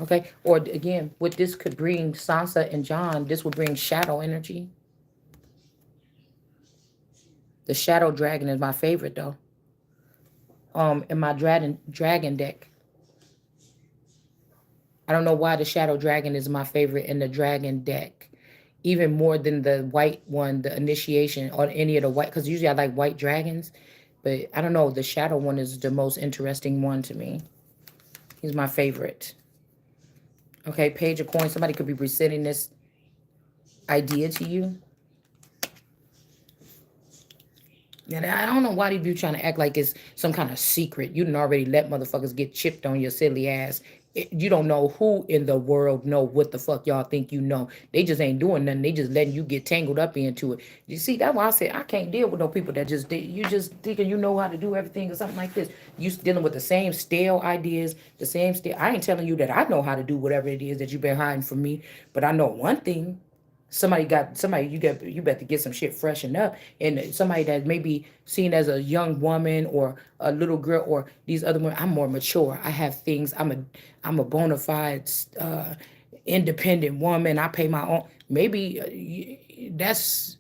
Okay. Or again, what this could bring Sansa and John, this would bring shadow energy. The shadow dragon is my favorite though. in my dragon deck. I don't know why the shadow dragon is my favorite in the dragon deck. Even more than the white one, the initiation, or any of the white, because usually I like white dragons. But I don't know, the shadow one is the most interesting one to me. He's my favorite. Okay, page of coins. Somebody could be presenting this idea to you. And I don't know why you trying to act like it's some kind of secret. You done already let motherfuckers get chipped on your silly ass. You don't know who in the world know what the fuck y'all think you know. They just ain't doing nothing. They just letting you get tangled up into it. You see, that's why I said I can't deal with no people that you just thinking you know how to do everything or something like this. You dealing with the same stale ideas, the same stale. I ain't telling you that I know how to do whatever it is that you've been hiding from me, but I know one thing. You better get some shit freshened up, and somebody that may be seen as a young woman or a little girl or these other women. I'm more mature. I have things. I'm a bona fide independent woman. I pay my own. Maybe that's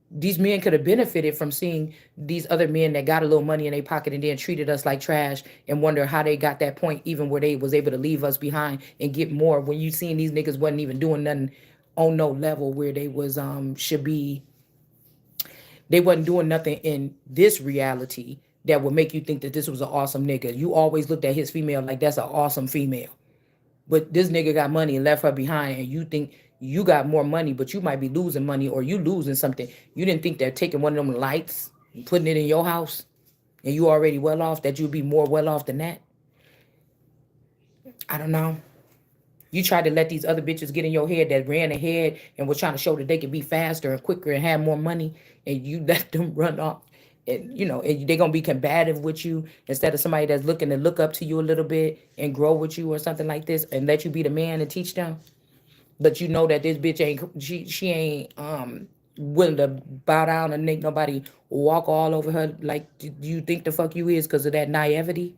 these men could have benefited from seeing these other men that got a little money in their pocket and then treated us like trash, and wonder how they got that point even where they was able to leave us behind and get more when you seen these niggas wasn't even doing nothing on no level where they was should be. They wasn't doing nothing in this reality that would make you think that this was an awesome nigga. You always looked at his female like that's an awesome female. But this nigga got money and left her behind, and you think you got more money, but you might be losing money or you losing something. You didn't think that taking one of them lights and putting it in your house and you already well off, that you'd be more well off than that. I don't know. You tried to let these other bitches get in your head that ran ahead and was trying to show that they could be faster and quicker and have more money, and you let them run off. And and they're gonna be combative with you instead of somebody that's looking to look up to you a little bit and grow with you or something like this, and let you be the man and teach them. But you know that this bitch ain't she ain't willing to bow down and make nobody walk all over her like you think the fuck you is because of that naivety.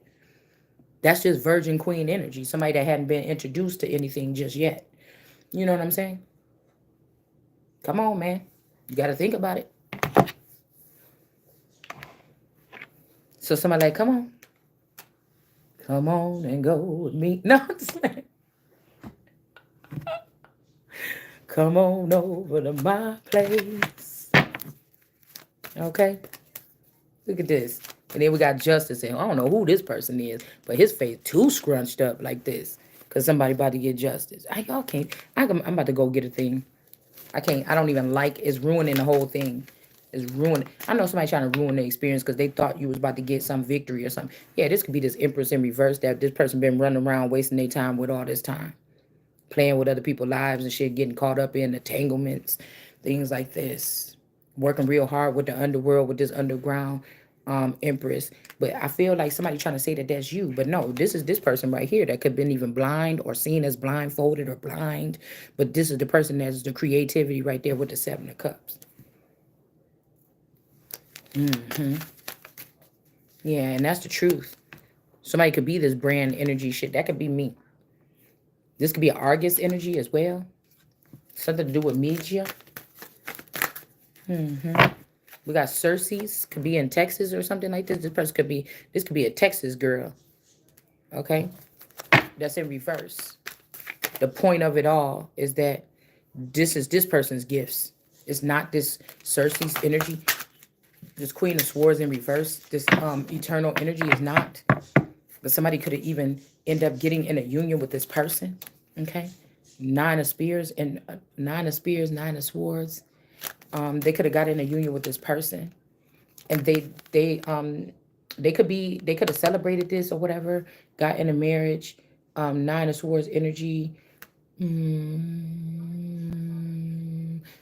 That's just virgin queen energy. Somebody that hadn't been introduced to anything just yet. You know what I'm saying? Come on, man. You got to think about it. So somebody like, come on and go with me. No, I'm just like, come on over to my place. Okay? Look at this. And then we got Justice. And I don't know who this person is, but his face too scrunched up like this. Because somebody about to get justice. Y'all can't. I'm about to go get a thing. I can't. I don't even like. It's ruining the whole thing. It's ruining. I know somebody trying to ruin the experience because they thought you was about to get some victory or something. Yeah, this could be this Empress in reverse that this person been running around wasting their time with all this time. Playing with other people's lives and shit, getting caught up in entanglements, things like this. Working real hard with the underworld, with this underground Empress. But I feel like somebody trying to say that that's you. But no, this is this person right here that could have been even blind or seen as blindfolded or blind. But this is the person that's the creativity right there with the Seven of Cups. Yeah, and that's the truth. Somebody could be this brand energy shit. That could be me. This could be an Argus energy as well. Something to do with media. We got Circe's, could be in Texas or something like this. This could be a Texas girl. Okay? That's in reverse. The point of it all is that this is this person's gifts. It's not this Circe's energy. This Queen of Swords in reverse. This eternal energy is not. But somebody could have even end up getting in a union with this person. Okay? Nine of Spears, Nine of Swords. They could have got in a union with this person, and they could have celebrated this or whatever, got in a marriage. Nine of Swords energy.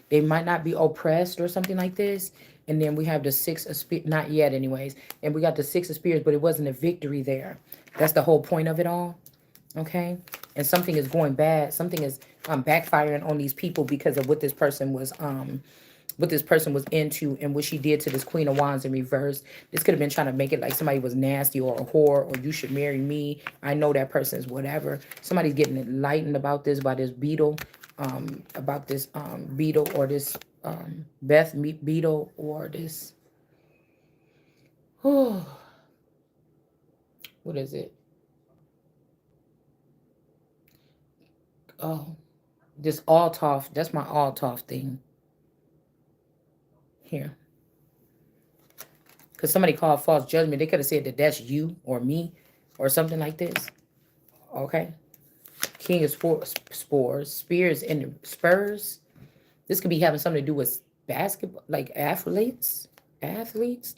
They might not be oppressed or something like this. And then we have the Six of Spears, not yet anyways. And we got the Six of Spears, but it wasn't a victory there. That's the whole point of it all. Okay? And something is going bad. Something is backfiring on these people because of what this person was into and what she did to this Queen of Wands in reverse. This could have been trying to make it like somebody was nasty or a whore or you should marry me. I know that person's whatever. Somebody's getting enlightened about this by this beetle, beetle or this Beth beetle or this. What is it? Oh, this Altoff. That's my Altoff thing here. Because somebody called false judgment. They could have said that that's you or me or something like this. Okay. King of spores, spears, and spurs. This could be having something to do with basketball, like athletes. Athletes.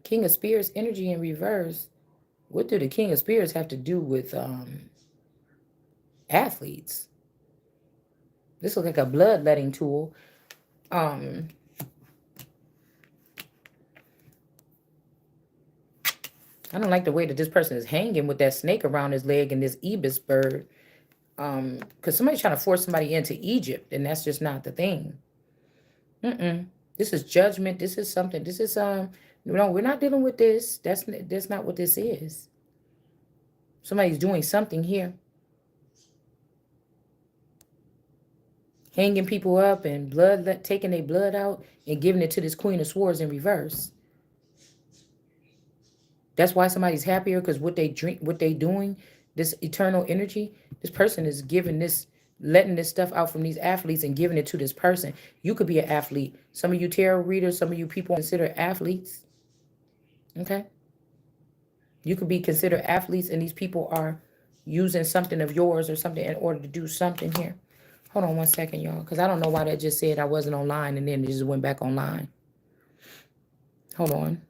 King of spears, energy in reverse. What do the King of spears have to do with athletes? This looks like a bloodletting tool. Um, I don't like the way that this person is hanging with that snake around his leg and this ibis bird. Because somebody's trying to force somebody into Egypt, and that's just not the thing. This is judgment. This is something. This is no, we're not dealing with this. That's not what this is. Somebody's doing something here. Hanging people up and taking their blood out and giving it to this Queen of Swords in reverse. That's why somebody's happier, because what they drink, what they doing, this eternal energy, this person is giving this, letting this stuff out from these athletes and giving it to this person. You could be an athlete. Some of you tarot readers, some of you people consider athletes. Okay? You could be considered athletes, and these people are using something of yours or something in order to do something here. Hold on one second, y'all, because I don't know why that just said I wasn't online and then it just went back online. Hold on.